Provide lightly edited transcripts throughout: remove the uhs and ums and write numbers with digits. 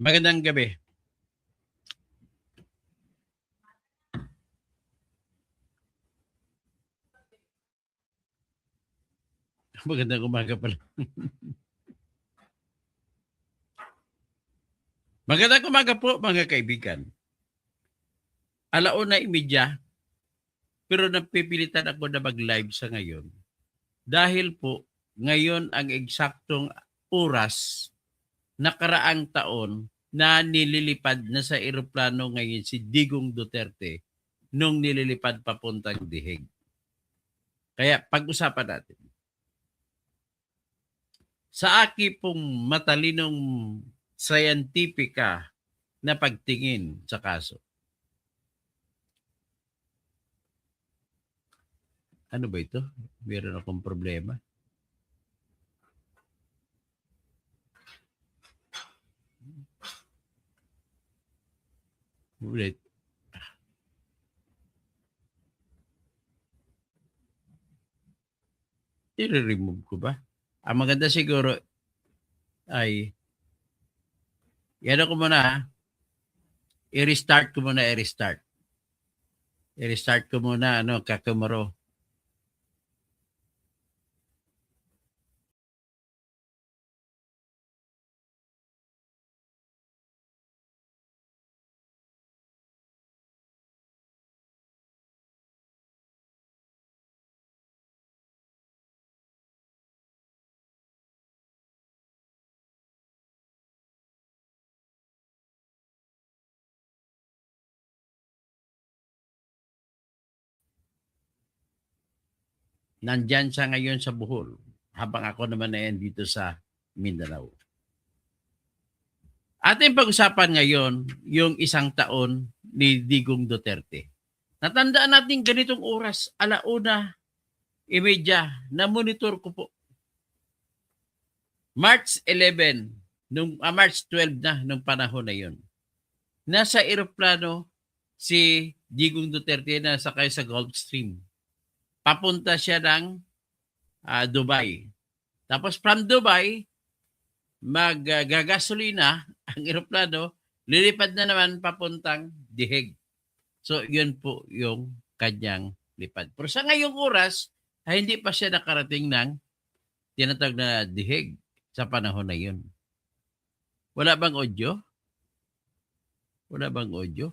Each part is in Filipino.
Magandang gabi. Magandang umaga pala. Magandang umaga po mga kaibigan. 1:30, pero napipilitan ako na mag-live sa ngayon. Dahil po, ngayon ang eksaktong oras, nakaraang taon, na nililipad na sa eroplano ngayon si Digong Duterte nung nililipad papuntang Diheg. Kaya pag-usapan natin. Sa aking pong matalinong scientifica na pagtingin sa kaso, ano ba ito? Meron akong problema. Ulit. I-remove ko ba? Ang maganda siguro ay, yan ko muna ha. I-restart ko muna, i-restart. I-restart ko muna, Kakumaro. Nandyan siya ngayon sa Bohol, habang ako naman na yan dito sa Mindanao. Ating pag-usapan ngayon yung 1 taon ni Digong Duterte. Natandaan natin ganitong oras, 1:30, na monitor ko po. March 11, March 12 na nung panahon na yun. Nasa eroplano si Digong Duterte na sakay sa Gulfstream. Papunta siya ng Dubai. Tapos from Dubai, maggagasolina ang eroplano, lilipad na naman papuntang Diheg. So, yun po yung kanyang lipad. Pero sa ngayong oras, ay hindi pa siya nakarating ng tinatawag na Diheg sa panahon na yun. Wala bang audio? Wala bang audio?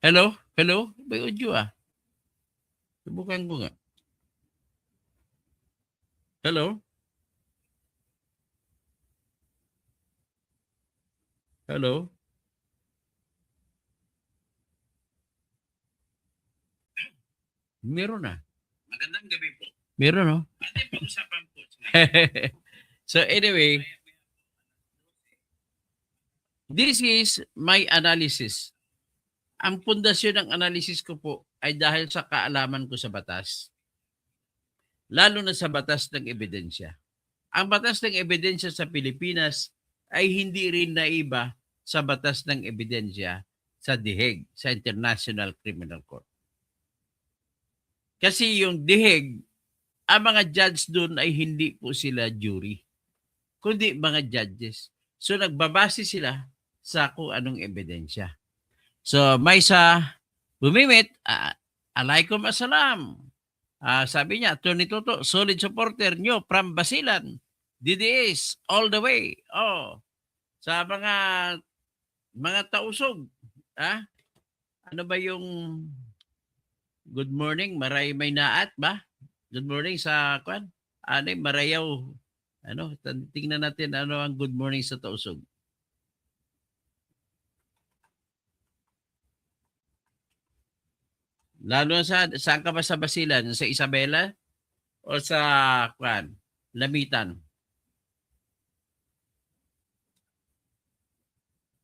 Hello? Hello? May audio ah. Subukan ko nga. Hello? Hello? Meron na. Magandang gabi po. Meron, no? Ating pag-usapan po. So anyway, this is my analysis. Ang pundasyon ng analysis ko po ay dahil sa kaalaman ko sa batas. Lalo na sa batas ng ebidensya. Ang batas ng ebidensya sa Pilipinas ay hindi rin naiba sa batas ng ebidensya sa Diheg, sa International Criminal Court. Kasi yung Diheg, ang mga judge doon ay hindi po sila jury, kundi mga judges. So nagbabase sila sa kung anong ebidensya. So may sa bumimit, alaikum assalam. Sabi niya, Tony Toto, solid supporter nyo from Basilan. DDS, all the way. Oh, sa mga tausog. Ano ba yung good morning, maray may naat ba? Good morning sa kwan. Marayaw. Tingnan natin ano ang good morning sa tausog. Lalo saan ka ba sa Basilan? Sa Isabela o sa kwan? Lamitan?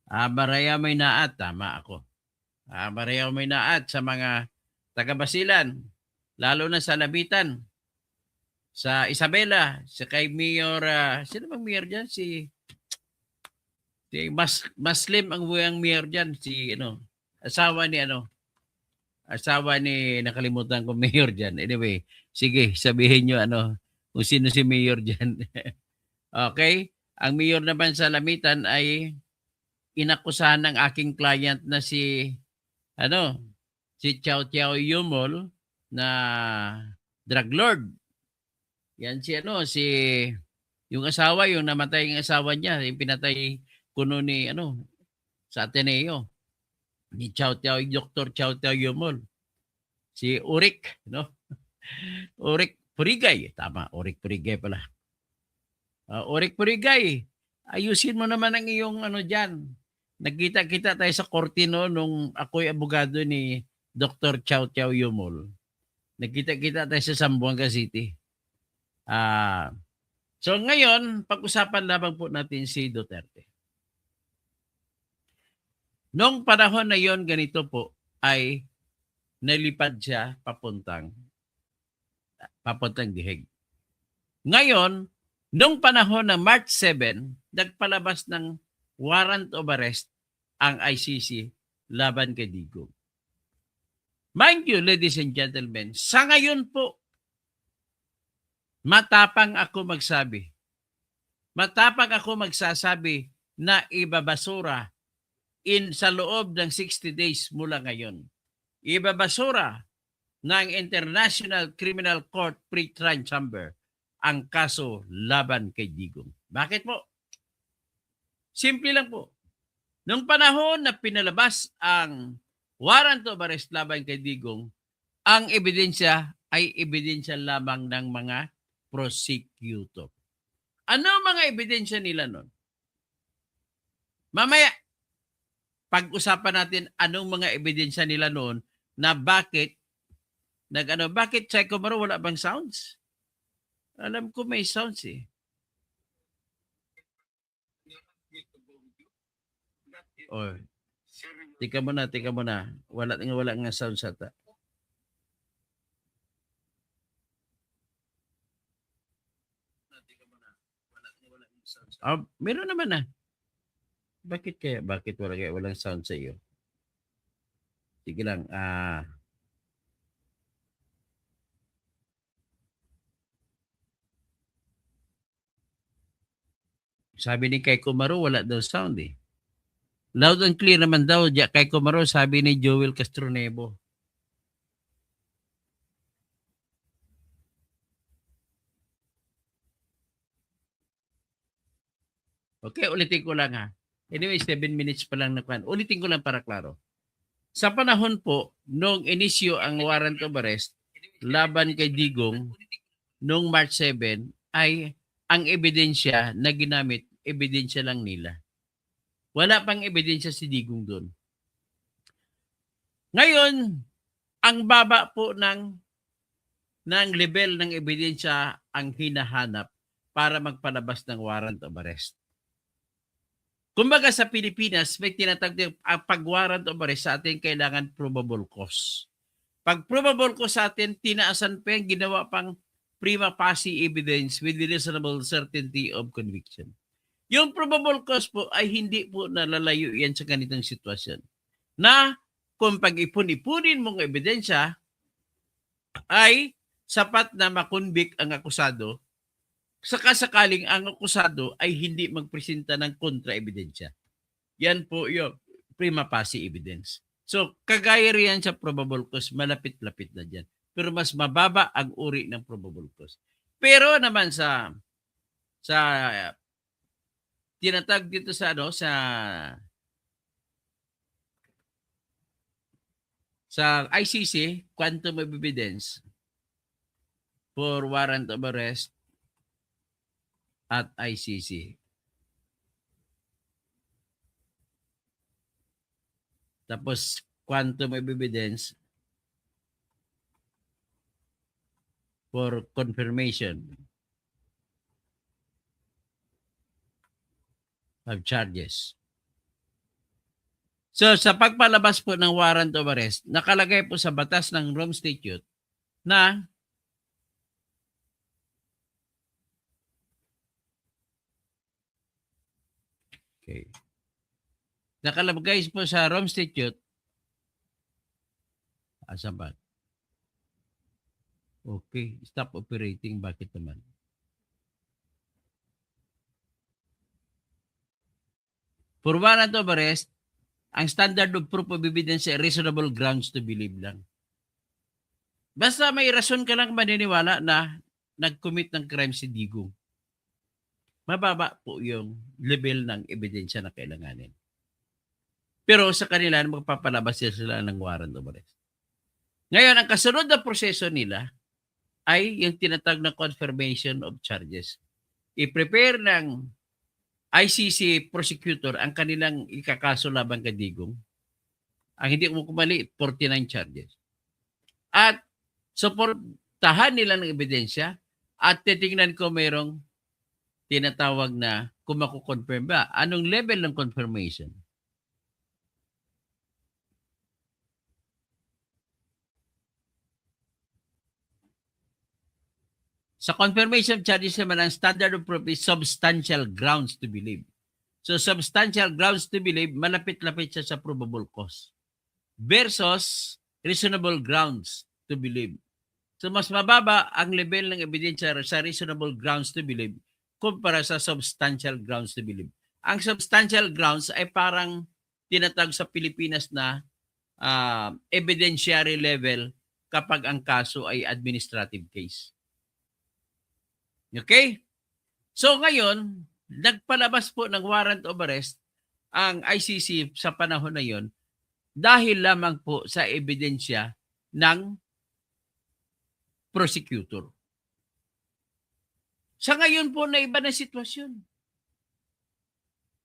Marayaw may naat. Tama ako. Marayaw may naat sa mga taga-Basilan. Lalo na sa Lamitan. Sa Isabela, sa kay Mayor, sino bang mayor dyan? Si Maslim ang buyang mayor dyan. Asawa ni, nakalimutan ko mayor dyan. Anyway, sige, sabihin nyo kung sino si mayor dyan. Okay? Ang mayor naman sa Lamitan ay inakusahan ng aking client na si ano, si Chow Chow Yumol na drug lord. Yan si yung asawa, yung namatay yung asawa niya, yung pinatay kuno ni sa Ateneo ni Chow Chow, Dr. Chow Chow Yumol. Si Urik, no? Urik Purigay, tama, Urik Purigay pala. Urik Purigay, ayusin mo naman ang iyong diyan. Nagkita-kita tayo sa korte no nung ako'y abogado ni Dr. Chow Chow Yumol. Nagkita-kita tayo sa Zamboanga City. So ngayon, pag-usapan lamang po natin si Duterte. Noong panahon na yon, ganito po, ay nalipad siya papuntang Diheg. Ngayon, noong panahon ng March 7, nagpalabas ng warrant of arrest ang ICC laban kay Digong. Mind you, ladies and gentlemen, sa ngayon po, matapang ako magsasabi na ibabasura sa loob ng 60 days mula ngayon. Ibabasura ng International Criminal Court Pre-Trial Chamber ang kaso laban kay Digong. Bakit po? Simple lang po. Noong panahon na pinalabas ang warrant of arrest laban kay Digong, ang ebidensya ay ebidensya lamang ng mga prosecutor. Ano ang mga ebidensya nila nun? Mamaya, pag-usapan natin anong mga ebidensya nila noon na bakit Psycho Maro wala bang sounds? Alam ko may sounds eh. Oh. Tika mo na. Wala nga sounds ata. Meron naman na. Bakit walang sound sa iyo? Sige lang. Sabi ni Kay Kumaro, wala daw sound eh. Loud and clear naman daw, Kay Kumaro, sabi ni Joel Castronebo. Okay, ulitin ko lang ha. Anyway, 7 minutes pa lang nakuhan. Ulitin ko lang para klaro. Sa panahon po, nung inisyo ang warrant of arrest laban kay Digong, noong March 7, ay ang ebidensya na ginamit, ebidensya lang nila. Wala pang ebidensya si Digong doon. Ngayon, ang baba po ng level ng ebidensya ang hinahanap para magpalabas ng warrant of arrest. Kumbaga sa Pilipinas, may tinatawag ang pag-warrant of arrest sa atin kailangan probable cause. Pag probable cause sa atin, tinaasan pa yung ginawa pang prima facie evidence with reasonable certainty of conviction. Yung probable cause po ay hindi po nalalayo yan sa ganitong sitwasyon. Na kung pag-ipon-ipunin mong ebidensya ay sapat na makonvict ang akusado, sakasakaling ang akusado ay hindi magpresenta ng kontra-ebidensya. Yan po yung prima facie evidence. So, kagaya riyan sa probable cause, malapit-lapit na dyan. Pero mas mababa ang uri ng probable cause. Pero naman sa tinatag dito sa ICC, quantum of evidence for warrant of arrest at ICC. Tapos quantum of evidence for confirmation of charges. So sa pagpalabas po ng warrant of arrest, nakalagay po sa batas ng Rome Statute na okay. Nakalagay po sa Rome Statute. Asan ba? Okay, stop operating. Bakit naman? For warrant of arrest, ang standard of proof of evidence ay reasonable grounds to believe lang. Basta may rason ka lang maniniwala na nag-commit ng crime si Digong. Mababa po yung level ng ebidensya na kailanganin. Pero sa kanila, magpapalabas sila ng warrant of arrest. Ngayon, ang kasunod na proseso nila ay yung tinatawag na confirmation of charges. I-prepare ng ICC prosecutor ang kanilang ikakaso laban kay Digong. Ang hindi mo kumali, 49 charges. At suportahan nila ng ebidensya at titingnan ko mayroong tinatawag na kung makukonfirm ba. Anong level ng confirmation? Sa confirmation charges naman, ang standard of proof is substantial grounds to believe. So substantial grounds to believe, malapit-lapit siya sa probable cause. Versus reasonable grounds to believe. So mas mababa ang level ng ebidensya sa reasonable grounds to believe kumpara sa substantial grounds to believe. Ang substantial grounds ay parang tinatawag sa Pilipinas na evidentiary level kapag ang kaso ay administrative case. Okay? So ngayon, nagpalabas po ng warrant of arrest ang ICC sa panahon na yon dahil lamang po sa ebidensya ng prosecutor. Sa ngayon po, naiba na sitwasyon.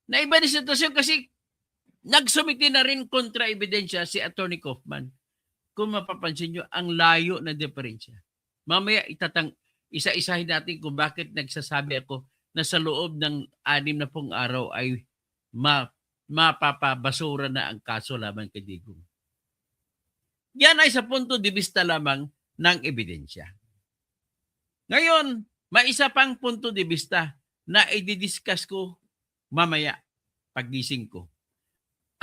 Naiba na sitwasyon kasi nagsumiti na rin kontra ebidensya si Attorney Kaufman. Kung mapapansin nyo, ang layo ng diferensya. Mamaya isa-isahin natin kung bakit nagsasabi ako na sa loob ng 6 na pong araw ay mapapabasura na ang kaso laban kay Digong. Yan ay sa punto de vista lamang ng ebidensya. Ngayon, may isa pang punto de vista na i-discuss ko mamaya paggising ko.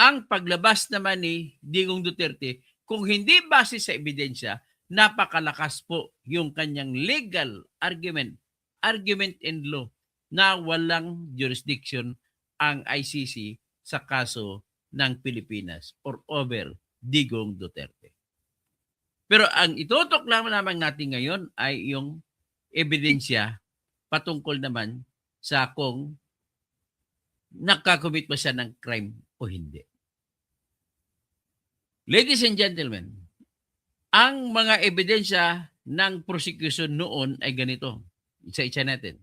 Ang paglabas naman ni Digong Duterte, kung hindi base sa ebidensya, napakalakas po yung kanyang legal argument in law na walang jurisdiction ang ICC sa kaso ng Pilipinas or over Digong Duterte. Pero ang itutok lamang natin ngayon ay yung ebidensya patungkol naman sa kung nakakomit ba siya ng crime o hindi. Ladies and gentlemen, ang mga ebidensya ng prosecution noon ay ganito. Isa-isa natin.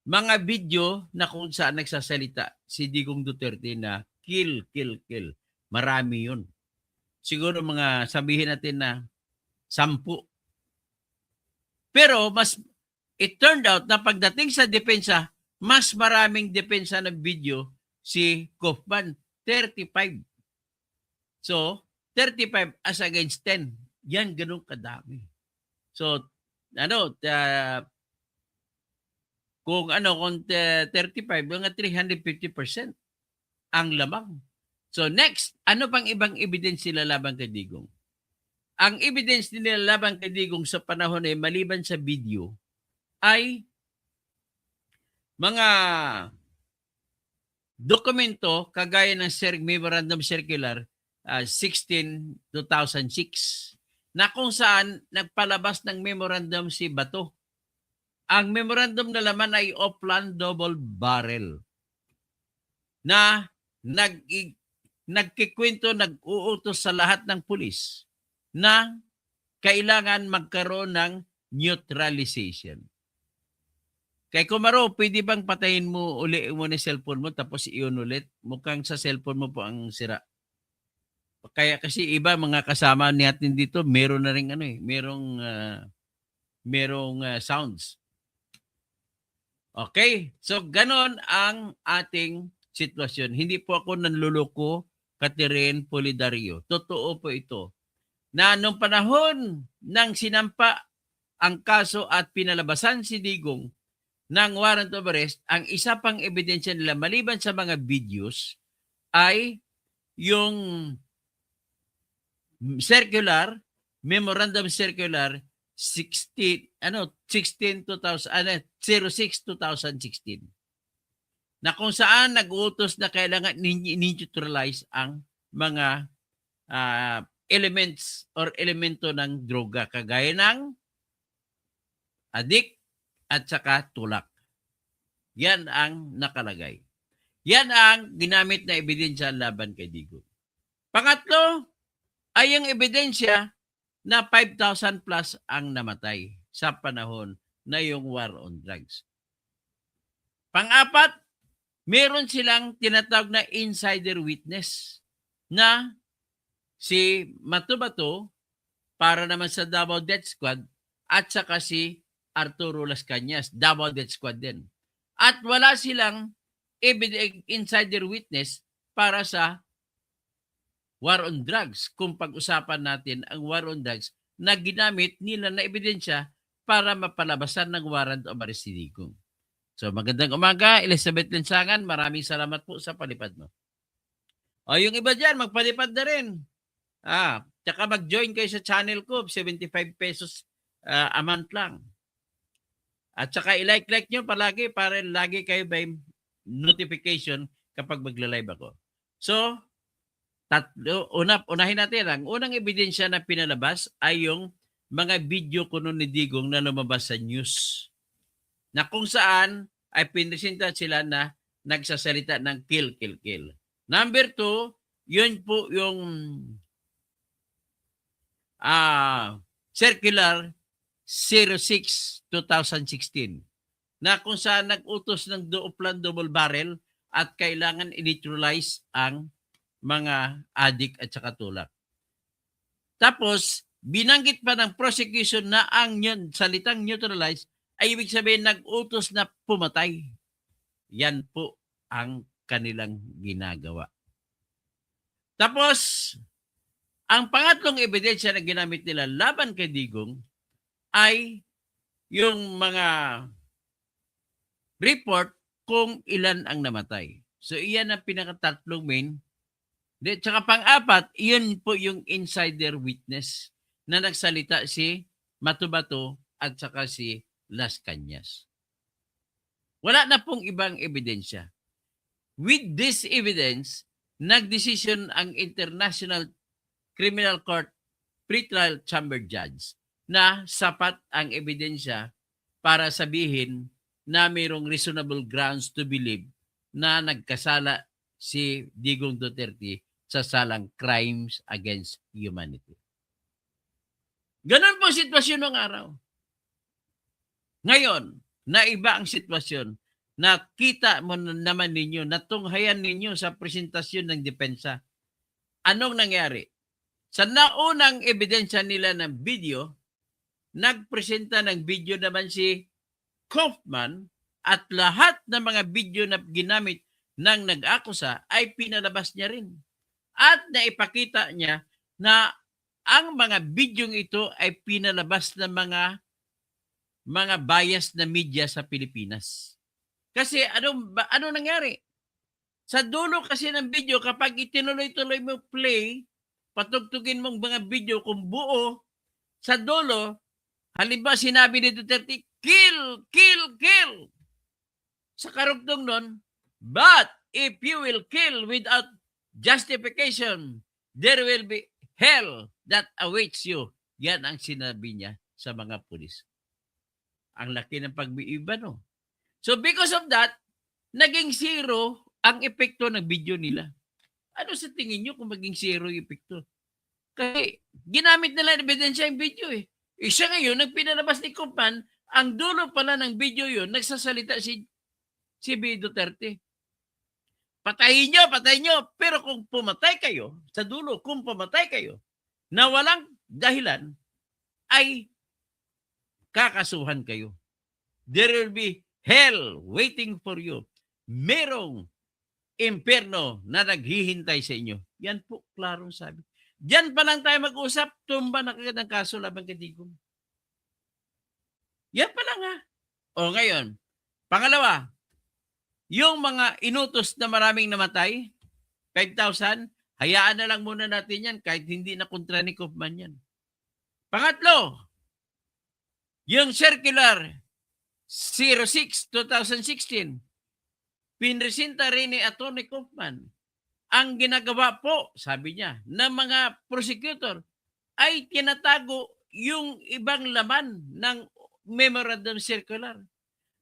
Mga video na kung saan nagsasalita si Digong Duterte na kill, kill, kill. Marami yun. Siguro mga sabihin natin na 10. Pero it turned out na pagdating sa depensa, mas maraming depensa ng video si Kaufman, 35. So, 35 as against 10. Yan, ganun kadami. So, kung 35, mga 350% ang lamang. So, next, ano pang ibang evidence nila laban kay Digong? Ang evidence nila laban kay Digong sa panahon ay maliban sa video ay mga dokumento kagaya ng Memorandum Circular 16/2006 na kung saan nagpalabas ng memorandum si Bato. Ang memorandum na laman ay Oplan double barrel na nagkikwento, nag-uutos sa lahat ng pulis na kailangan magkaroon ng neutralization. Kay Kumaro, pwede bang patayin mo uli mo na cellphone mo tapos i-on ulit? Mukhang sa cellphone mo po ang sira. Kaya kasi iba mga kasama natin dito, meron na ring merong sounds. Okay? So ganon ang ating sitwasyon. Hindi po ako nanluloko, Catherine Polidario. Totoo po ito. Na nung panahon ng sinampa ang kaso at pinalabasan si Digong ng warrant of arrest, ang isa pang ebidensya nila maliban sa mga videos ay yung Memorandum Circular 06/2016. na kung saan nag-uutos na kailangan neutralize ang mga elements or elemento ng droga kagaya ng adik at saka tulak. Yan ang nakalagay. Yan ang ginamit na ebidensya laban kay Digong. Pangatlo ay ang ebidensya na 5,000 plus ang namatay sa panahon na yung war on drugs. Pang-apat, meron silang tinatawag na insider witness na si Matubato para naman sa Davao Death Squad at saka si Arturo Las Cañas, Davao Death Squad din. At wala silang insider witness para sa war on drugs. Kung pag-usapan natin ang war on drugs na ginamit nila na ebidensya para mapalabasan ng warrant of arrest si Digong. So magandang umaga, Elizabeth Linsangan. Maraming salamat po sa palipad mo. O yung iba dyan, magpalipad na rin. Tsaka mag-join kayo sa channel ko, 75 pesos a month lang. At saka i-like nyo palagi para lagi kayo by notification kapag magla-live ako. So, unahin natin. Ang unang ebidensya na pinalabas ay yung mga video ko noon ni Digong na lumabas sa news. Na kung saan ay pinresenta sila na nagsasalita ng kill, kill, kill. Number 2, yun po yung Circular 06-2016 na kung saan nag-utos ng double barrel at kailangan i-neutralize ang mga adik at saka tulak. Tapos, binanggit pa ng prosecution na ang salitang neutralize ay ibig sabihin nag-utos na pumatay. Yan po ang kanilang ginagawa. Tapos, ang pangatlong ebidensya na ginamit nila laban kay Digong ay yung mga report kung ilan ang namatay. So, iyan ang pinakatatlong main. Tsaka pang-apat, iyon po yung insider witness na nagsalita si Matubato at saka si Las Cañas. Wala na pong ibang ebidensya. With this evidence, nagdesisyon ang International Criminal Court Pretrial Chamber Judge na sapat ang ebidensya para sabihin na mayroong reasonable grounds to believe na nagkasala si Digong Duterte sa salang crimes against humanity. Ganon po sitwasyon ng araw. Ngayon, naiba ang sitwasyon. Nakita mo naman ninyo, natunghayan ninyo sa presentasyon ng depensa. Anong nangyari? Sa naunang ebidensya nila ng video, nagpresenta ng video naman si Kaufman at lahat ng mga video na ginamit ng nag-akusa ay pinalabas niya rin. At naipakita niya na ang mga bidyong ito ay pinalabas ng mga bias na media sa Pilipinas. Kasi ano nangyari? Sa dulo kasi ng video, kapag itinuloy-tuloy mo play, patugtugin mong mga video kung buo, sa dulo, halimbawa sinabi ni Duterte, kill, kill, kill. Sa karugtong nun, but if you will kill without justification, there will be hell that awaits you. Yan ang sinabi niya sa mga pulis. Ang laki ng pag-iiba, no? So because of that, naging zero ang epekto ng video nila. Ano sa tingin nyo kung maging zero yung epekto? Kasi ginamit nila ebidensya yung video eh. Isa ngayon, nang pinalabas ni Kaufman, ang dulo pala ng video yun, nagsasalita si B. Duterte. Patayin nyo. Pero kung pumatay kayo, sa dulo, kung pumatay kayo, na walang dahilan, ay kakasuhan kayo. There will be hell waiting for you. Merong impyerno na naghihintay sa inyo. Yan po, klarong sabi. Diyan pa lang tayo mag-usap, tumba na kagad ang kaso laban kay Digong. Yan pa lang ha. O ngayon, pangalawa, yung mga inutos na maraming namatay, 5,000, hayaan na lang muna natin yan kahit hindi na kontra ni Kaufman yan. Pangatlo, yung Circular 06-2016, pinresenta rin ni Atty. Kaufman. Ang ginagawa po, sabi niya, ng mga prosecutor ay tinatago yung ibang laman ng memorandum circular.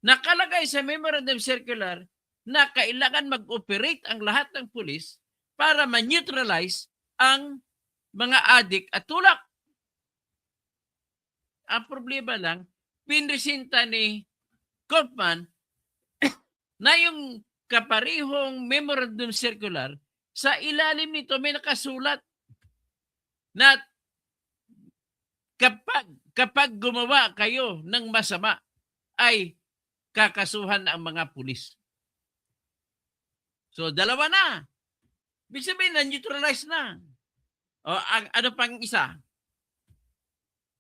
Nakalagay sa memorandum circular na kailangan mag-operate ang lahat ng pulis para ma-neutralize ang mga adik at tulak. Ang problema lang, pinresinta ni Kaufman na yung kaparihong memorandum circular, sa ilalim nito may nakasulat na kapag gumawa kayo ng masama ay kakasuhan ang mga pulis. So, dalawa na. Ibig sabihin na neutralize na. O, ano pang isa?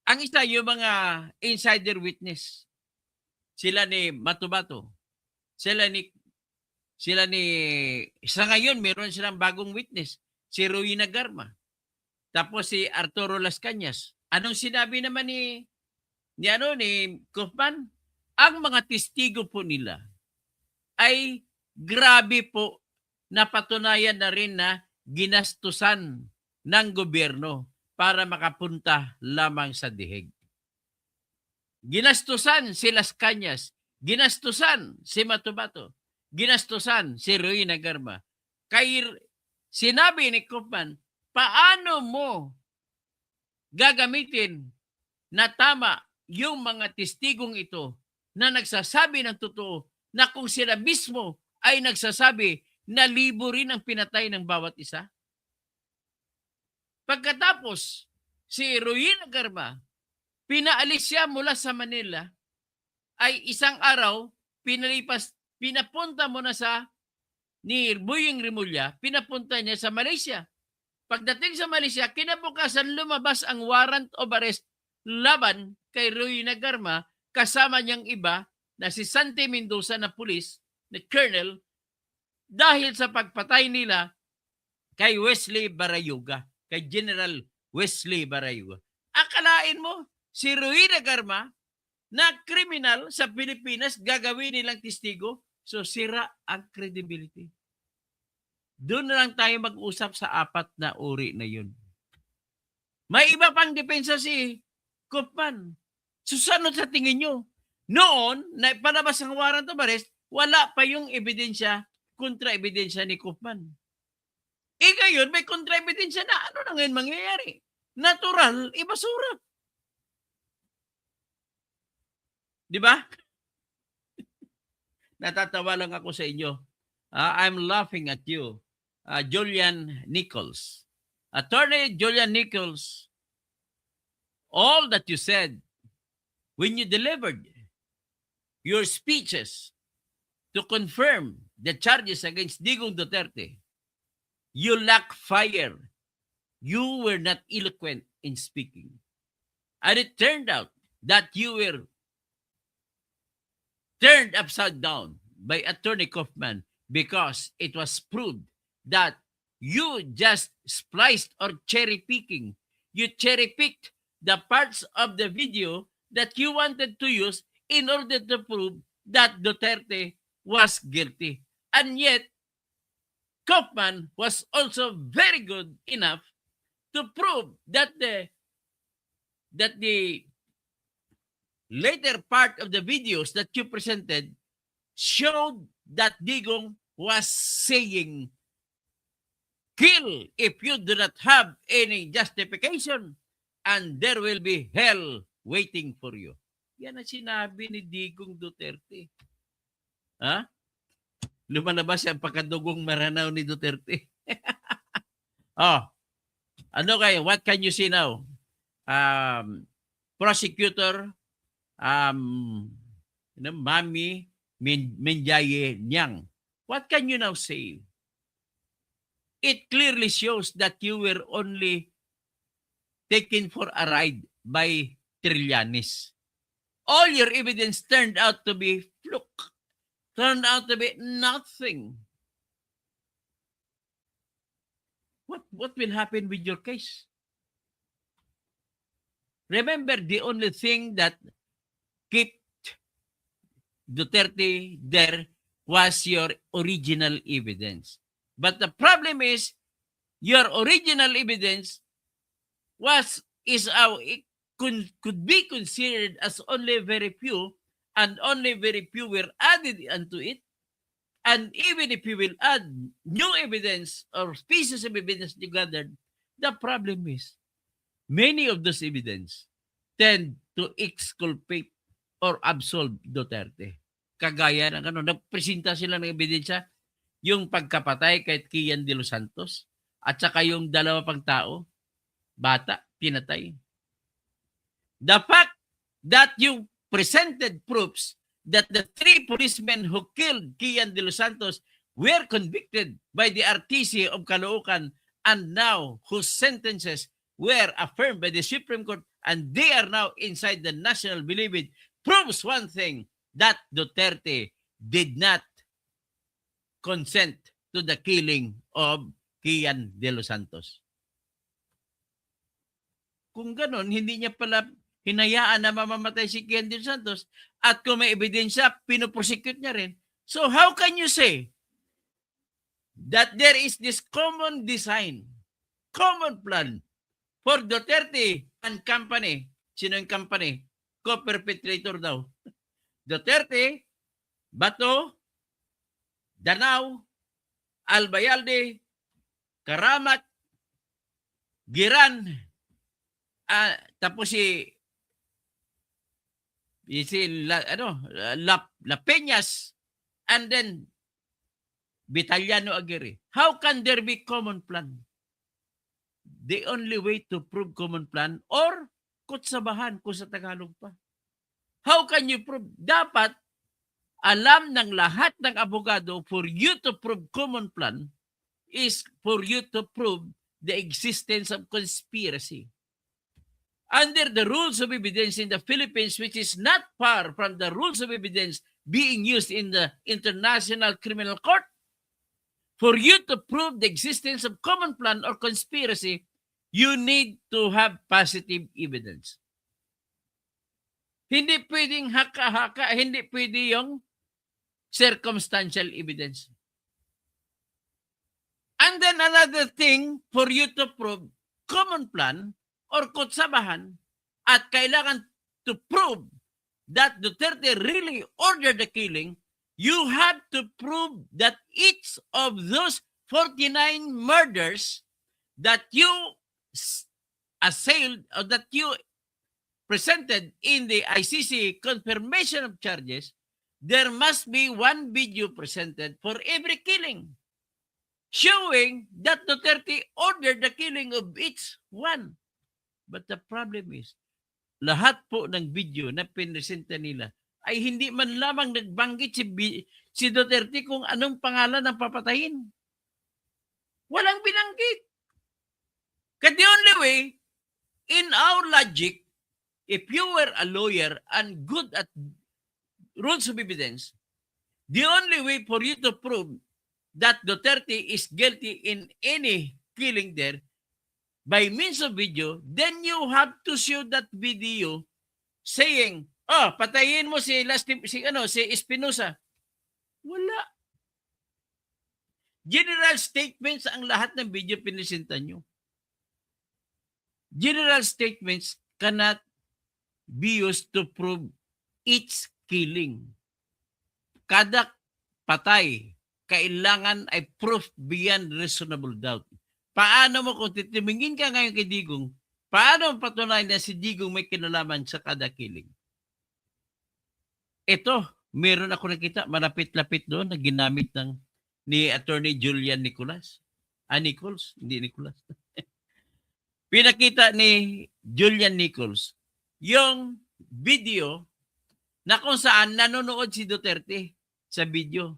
Ang isa, yung mga insider witness. Sila ni Matubato. Sila ni sa ngayon, meron silang bagong witness. Si Ruina Garma. Tapos si Arturo Las Cañas. Anong sinabi naman ni Kaufman? Ang mga testigo po nila ay grabe po, napatunayan na rin na ginastusan ng gobyerno para makapunta lamang sa dihig. Ginastusan si Las Cañas, ginastusan si Matubato, ginastusan si Ruina Garma. Sinabi ni Kaufman, paano mo gagamitin na tama yung mga testigong ito na nagsasabi ng totoo na kung sila mismo ay nagsasabi na libo rin ang pinatay ng bawat isa? Pagkatapos, si Ruina Garma, pinaalis siya mula sa Manila, ay isang araw, pinapunta mo na ni Boying Rimulya, pinapunta niya sa Malaysia. Pagdating sa Malaysia, kinabukasan lumabas ang warrant of arrest laban kay Ruina Garma, kasama niyang iba na si Santi Mendoza na pulis, na colonel, dahil sa pagpatay nila kay Wesley Barayuga, kay General Wesley Barayuga. Akalain mo, si Ruina Garma, na kriminal sa Pilipinas, gagawin nilang testigo, so sira ang credibility. Doon na lang tayo mag-usap sa apat na uri na yun. May iba pang depensa si Kaufman. Susunod sa tingin nyo, noon, na palabas ang warrant of arrest, wala pa yung ebidensya, kontra-ebidensya ni Kaufman. Ngayon, may kontra-ebidensya na. Ano na ngayon mangyayari? Natural, ibasura. Di ba? Natatawa lang ako sa inyo. I'm laughing at you. Julian Nichols. Attorney Julian Nichols, all that you said when you delivered your speeches to confirm the charges against Digong Duterte, you lack fire. You were not eloquent in speaking. And it turned out that you were turned upside down by Attorney Kaufman because it was proved that you just spliced or cherry-picking. You cherry-picked the parts of the video that you wanted to use in order to prove that Duterte was guilty. And yet, Kaufman was also very good enough to prove that the later part of the videos that you presented showed that Digong was saying, kill if you do not have any justification and there will be hell waiting for you. Yan ang sinabi ni Digong Duterte. Ha? Lumalabas ang pagkadugong maranaw ni Duterte. Ano kayo? What can you see now? Prosecutor Mami Menjaye Nyang. What can you now say? It clearly shows that you were only taken for a ride by Trillanes. All your evidence turned out to be fluke. Turned out to be nothing. What will happen with your case? Remember, the only thing that kept Duterte there was your original evidence. But the problem is, your original evidence could be considered as only very few, and only very few were added unto it. And even if you will add new evidence or pieces of evidence you gathered, the problem is many of those evidence tend to exculpate or absolve Duterte. Kagaya ng nagpresenta sila ng ebidensya, yung pagkapatay kay Kian de los Santos, at saka yung dalawa pang tao, bata, pinatay. The fact that you presented proofs that the 3 policemen who killed Kian de los Santos were convicted by the RTC of Caloocan, and now whose sentences were affirmed by the Supreme Court, and they are now inside the National Bilibid, proves one thing, that Duterte did not consent to the killing of Kian de los Santos. Kung ganon, hindi niya pala hinayaan na mamamatay si Kian de los Santos, at kung may ebidensya, pinoprosecute niya rin. So how can you say that there is this common design, common plan for Duterte and company? Sino yung company? Co-perpetrator daw. Duterte, Bato, Danao, Albayalde, Karamat, Giran, tapos si La Peñas, and then Vitaliano Aguirre. How can there be common plan? The only way to prove common plan, or kutsabahan kung sa Tagalog pa. How can you prove? Dapat alam ng lahat ng abogado, for you to prove common plan is for you to prove the existence of conspiracy. Under the rules of evidence in the Philippines, which is not far from the rules of evidence being used in the International Criminal Court, for you to prove the existence of common plan or conspiracy, you need to have positive evidence. Hindi pwedeng haka-haka, hindi pwede yung circumstantial evidence. And then another thing, for you to prove common plan or kutsabahan, at kailangan to prove that Duterte really ordered the killing, you have to prove that each of those 49 murders that you assailed or that you presented in the ICC confirmation of charges, there must be one video presented for every killing, showing that Duterte ordered the killing of each one. But the problem is, lahat po ng video na pinresenta nila ay hindi man lamang nagbanggit si Duterte kung anong pangalan ng papatayin. Walang binanggit. Because the only way, in our logic, if you were a lawyer and good at rules of evidence, the only way for you to prove that Duterte is guilty in any killing there by means of video, then you have to show that video saying, patayin mo si Espinosa. Wala. General statements ang lahat ng video pinisinta nyo. General statements cannot be used to prove each killing. Kada patay, kailangan ay proof beyond reasonable doubt. Paano mo kung titimingin ka ngayon kay Digong, paano mo patunayan na si Digong may kinalaman sa kada killing? Ito, meron ako nakita, malapit-lapit doon na ginamit ni Attorney Julian Nichols. Hindi Nicholas. Pinakita ni Julian Nichols yung video na kung saan nanonood si Duterte sa video.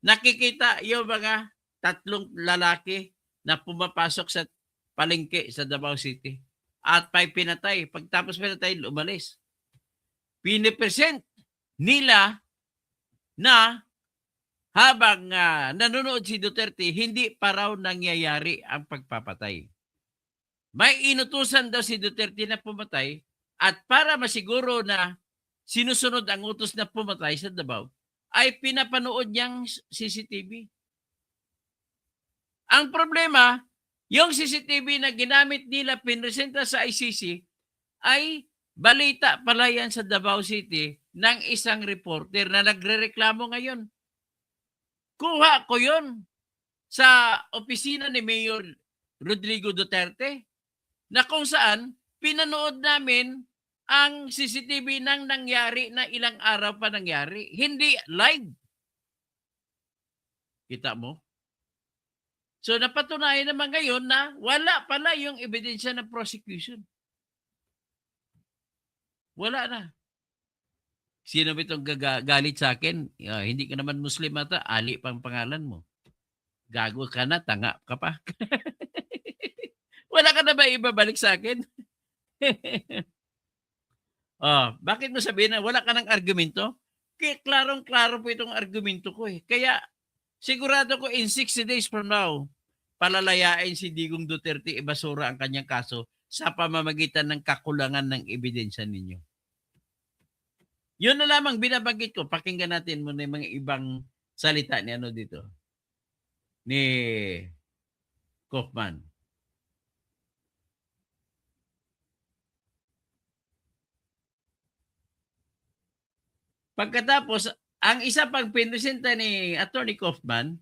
Nakikita yung mga 3 lalaki na pumapasok sa palengke sa Davao City. At pinatay. Pagtapos pinatay, umalis. Pinipresent nila na habang nanonood si Duterte, hindi pa raw nangyayari ang pagpapatay. May inutusan daw si Duterte na pumatay, at para masiguro na sinusunod ang utos na pumatay sa Davao, ay pinapanood niyang CCTV. Ang problema, yung CCTV na ginamit nila, pinresenta sa ICC, ay balita pala yan sa Davao City ng isang reporter na nagrereklamo ngayon. Kuha ko yon sa opisina ni Mayor Rodrigo Duterte na kung saan pinanood namin ang CCTV ng nangyari na ilang araw pa nangyari. Hindi live. Kita mo? So napatunayan naman ngayon na wala pala yung ebidensya ng prosecution. Wala na. Sino ba itong galit sa akin? Hindi ka naman Muslim ata, Ali pang pangalan mo. Gago ka na, tanga ka pa. Wala ka na ba ibabalik sa akin? Bakit mo sabihin na wala ka ng argumento? Kaya klarong-klaro po itong argumento ko eh. Kaya sigurado ko in 60 days from now, palalayain si Digong Duterte ibasura ang kanyang kaso sa pamamagitan ng kakulangan ng ebidensya ninyo. Yun na lamang binabanggit ko. Pakinggan natin muna yung mga ibang salita ni ano dito. Ni Kaufman. Pagkatapos, ang isa pang pinresenta ni Attorney Kaufman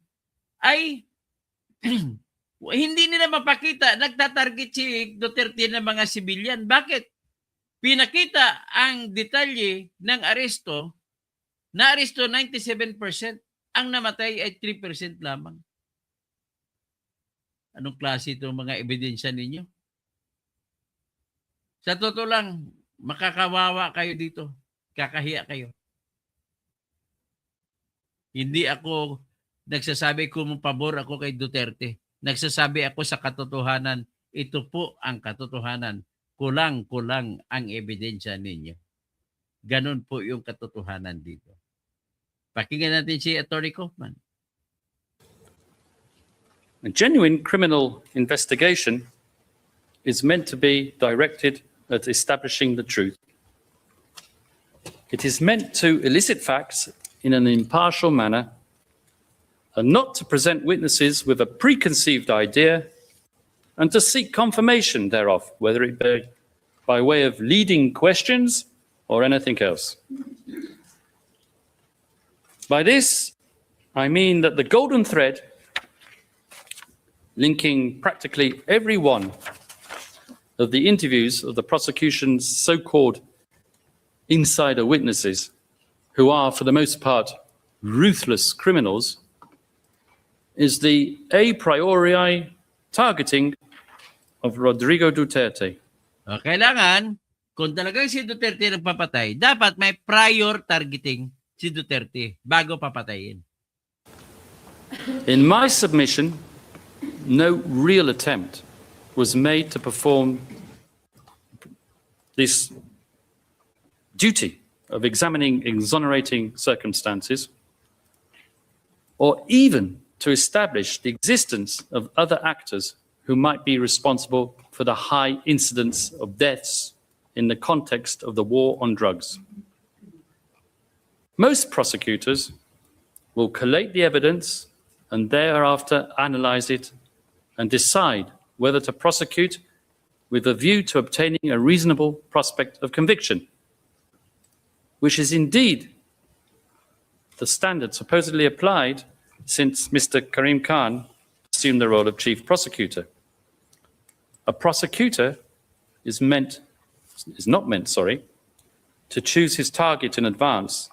ay hindi nila mapakita, nagtatarget si Duterte ng mga sibilyan. Bakit? Pinakita ang detalye ng aresto, na aresto 97%, ang namatay ay 3% lamang. Anong klase itong mga ebidensya ninyo? Sa totoo lang, makakawawa kayo dito. Kakahiya kayo. Hindi ako nagsasabi kung pabor ako kay Duterte. Nagsasabi ako sa katotohanan. Ito po ang katotohanan. Kulang-kulang ang ebidensya ninyo. Ganon po yung katotohanan dito. Pakinggan natin si Attorney Kaufman. A genuine criminal investigation is meant to be directed at establishing the truth. It is meant to elicit facts in an impartial manner and not to present witnesses with a preconceived idea and to seek confirmation thereof, whether it be by way of leading questions or anything else. By this, I mean that the golden thread linking practically every one of the interviews of the prosecution's so-called insider witnesses, who are, for the most part, ruthless criminals, is the a priori targeting of Rodrigo Duterte. Kailangan, kung talagang si Duterte nagpapatay, dapat may prior targeting si Duterte bago papatayin. In my submission, no real attempt was made to perform this duty of examining exonerating circumstances, or even to establish the existence of other actors who might be responsible for the high incidence of deaths in the context of the war on drugs. Most prosecutors will collate the evidence and thereafter analyze it and decide whether to prosecute with a view to obtaining a reasonable prospect of conviction, which is indeed the standard supposedly applied since Mr. Karim Khan assumed the role of chief prosecutor. A prosecutor is not meant to choose his target in advance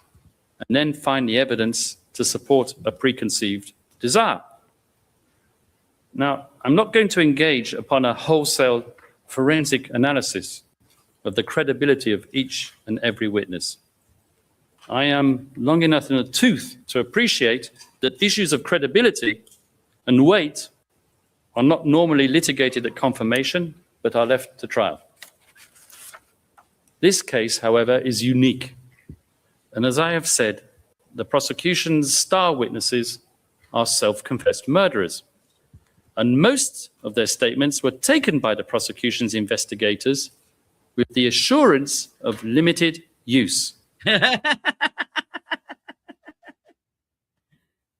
and then find the evidence to support a preconceived desire. Now, I'm not going to engage upon a wholesale forensic analysis of the credibility of each and every witness. I am long enough in the tooth to appreciate that issues of credibility and weight are not normally litigated at confirmation, but are left to trial. This case, however, is unique. And as I have said, the prosecution's star witnesses are self-confessed murderers. And most of their statements were taken by the prosecution's investigators with the assurance of limited use.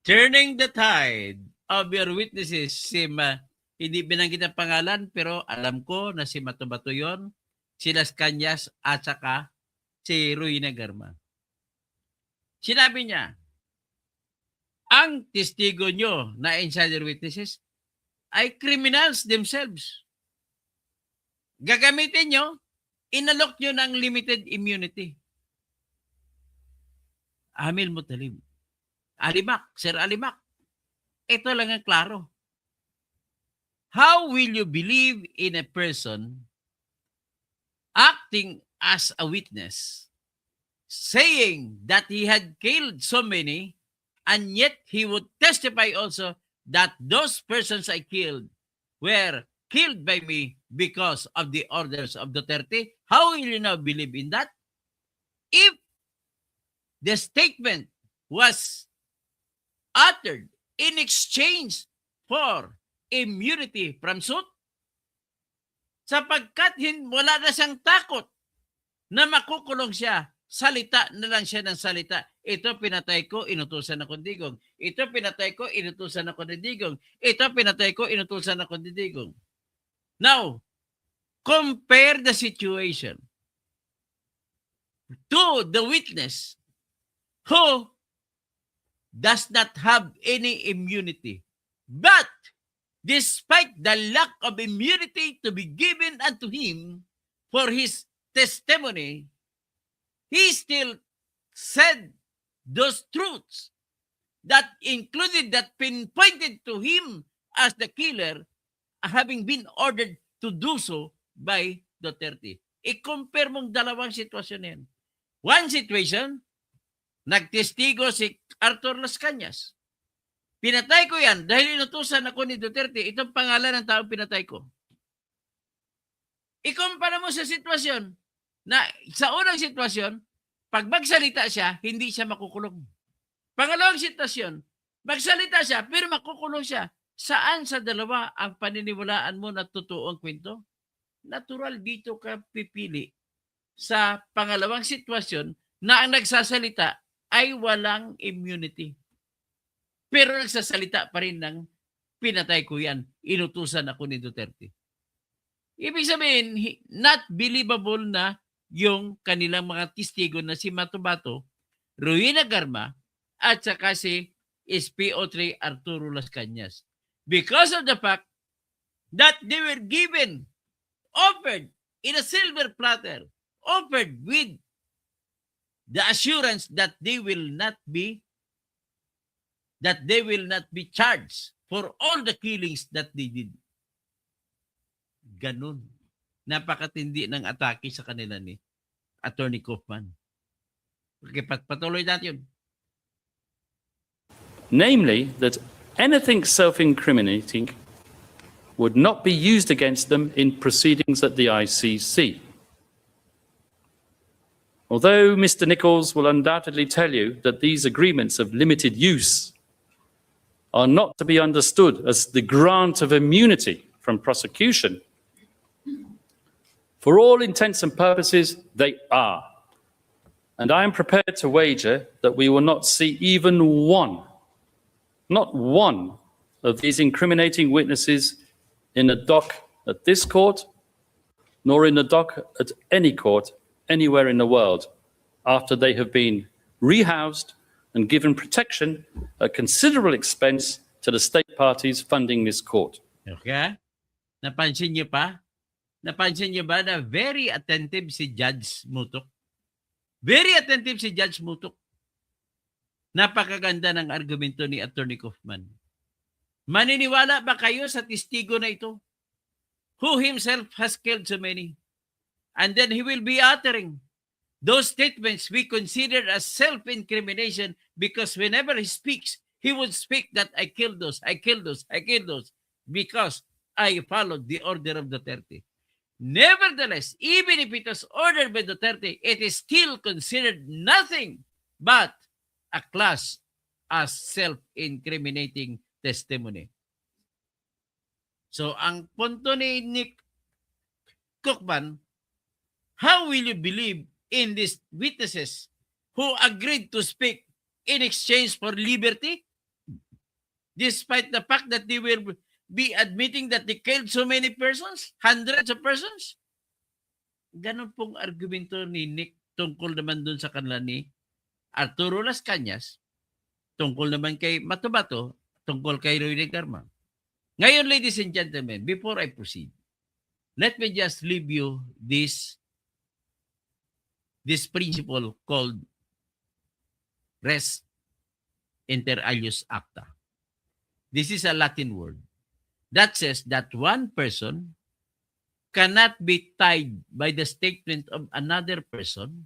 turning the tide of your witnesses. Hindi binanggit ang pangalan, pero alam ko na si Matubato yon, si Las Cañas, at saka si Ruina Garma. Sinabi niya, ang testigo nyo na insider witnesses ay criminals themselves. Gagamitin nyo, inalok nyo ng limited immunity. Amil Mutalib. Alimak, Sir Alimak. Ito lang ang klaro. How will you believe in a person acting as a witness, saying that he had killed so many, and yet he would testify also that those persons I killed were killed by me because of the orders of Duterte? How will you now believe in that? If the statement was uttered in exchange for immunity from suit, sapagkat wala na siyang takot na makukulong siya, salita na lang siya ng salita. Ito pinatay ko, inutusan ako ni Digong. Ito pinatay ko, inutusan ako ni Digong. Ito pinatay ko, inutusan ako ni Digong. Now, compare the situation to the witness who does not have any immunity. But despite the lack of immunity to be given unto him for his testimony, he still said those truths that included, that pinpointed to him as the killer, having been ordered to do so by Duterte. I-compare mong dalawang sitwasyon na yan. One situation, nagtestigo si Arthur Las Cañas. Pinatay ko yan dahil inutusan ako ni Duterte. Itong pangalan ng taong pinatay ko. Ikumpara mo sa sitwasyon na sa unang sitwasyon, pag magsalita siya, hindi siya makukulong. Pangalawang sitwasyon, magsalita siya pero makukulong siya. Saan sa dalawa ang paniniwalaan mo na totoo ang kwento? Natural dito ka pipili sa pangalawang sitwasyon na ang nagsasalita ay walang immunity. Pero nagsasalita pa rin ng pinatay ko yan, inutusan ako ni Duterte. Ibig sabihin, not believable na yung kanilang mga testigo na si Matubato, Ruina Garma, at saka si SPO3 Arturo Las Cañas. Because of the fact that they were given, offered in a silver platter, offered with the assurance that they will not be charged for all the killings that they did. Ganun. Napakatindi ng atake sa kanila ni Attorney Kaufman. Okay, patuloy natin yun. Namely, that anything self-incriminating would not be used against them in proceedings at the ICC. Although Mr. Nichols will undoubtedly tell you that these agreements of limited use are not to be understood as the grant of immunity from prosecution, for all intents and purposes, they are. And I am prepared to wager that we will not see even one, not one, of these incriminating witnesses in a dock at this court, nor in a dock at any court anywhere in the world, after they have been rehoused and given protection at considerable expense to the state parties funding this court. Okay? Napansin niyo pa? Napansin niyo ba na very attentive si Judge Mutok? Very attentive si Judge Mutok. Napakaganda ng argumento ni Attorney Kaufman. Maniniwala ba kayo sa testigo na ito? Who himself has killed so many? And then he will be uttering those statements we consider as self-incrimination, because whenever he speaks, he would speak that I killed those, I killed those, I killed those, because I followed the order of Duterte. Nevertheless, even if it was ordered by Duterte, it is still considered nothing but a class as self-incriminating testimony. So, ang punto ni Nick Kaufman, how will you believe in these witnesses who agreed to speak in exchange for liberty? despite the fact that they will be admitting that they killed so many persons, hundreds of persons. Ganon pong argumento ni Nick tungkol naman dun sa kanila ni Arturo Las Cañas, tungkol naman kay Matubato, tungkol kay Roy de Garma. Ngayon, ladies and gentlemen, before I proceed, let me just leave you this principle called res inter alios acta. This is a Latin word that says that one person cannot be tied by the statement of another person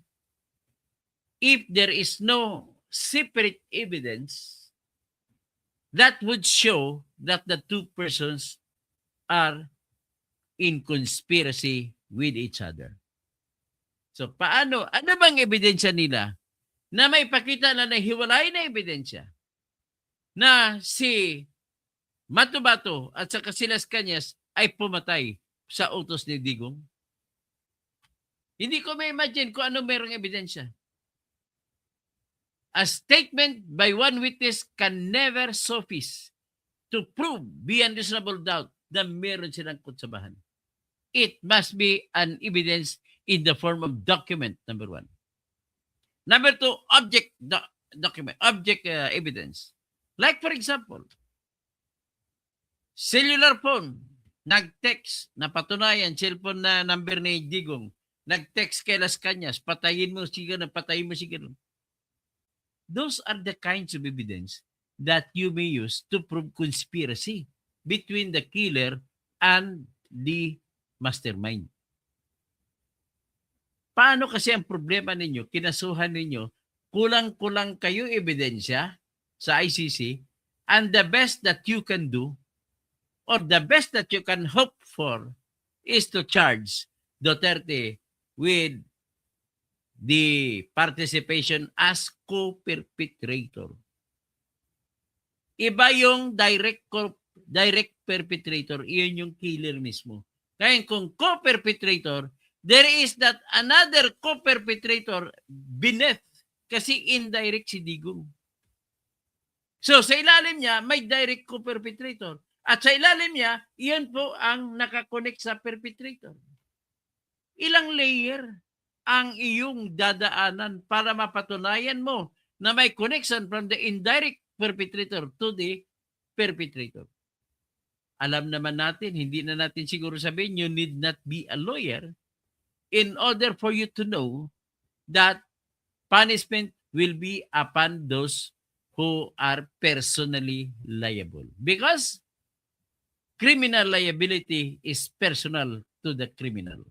if there is no separate evidence that would show that the two persons are in conspiracy with each other. So paano? Ano bang ebidensya nila na may pakita na nahiwalay na ebidensya na si Matubato at saka si Las Cañas ay pumatay sa utos ni Digong? Hindi ko ma-imagine kung ano merong ebidensya. A statement by one witness can never suffice to prove beyond reasonable doubt na meron silang kutsabahan. It must be an evidence in the form of document, number one. Number two, object evidence. Like for example, cellular phone, nag-text, napatunayan, cellphone na number ni Digong, nag-text kay Las Cañas, patayin mo si gano'n, patayin mo si gano'n. Those are the kinds of evidence that you may use to prove conspiracy between the killer and the mastermind. Paano kasi ang problema ninyo, kinasuhan ninyo, kulang-kulang kayo ebidensya sa ICC, and the best that you can do, or the best that you can hope for, is to charge Duterte with the participation as co-perpetrator. Iba yung direct perpetrator, iyon yung killer mismo. Kaya kung co-perpetrator, there is that another co-perpetrator beneath, kasi indirect si Digong. So sa ilalim niya, may direct co-perpetrator. At sa ilalim niya, iyan po ang nakakonect sa perpetrator. Ilang layer ang iyong dadaanan para mapatunayan mo na may connection from the indirect perpetrator to the perpetrator. Alam naman natin, hindi na natin siguro sabihin, you need not be a lawyer in order for you to know that punishment will be upon those who are personally liable. Because criminal liability is personal to the criminal.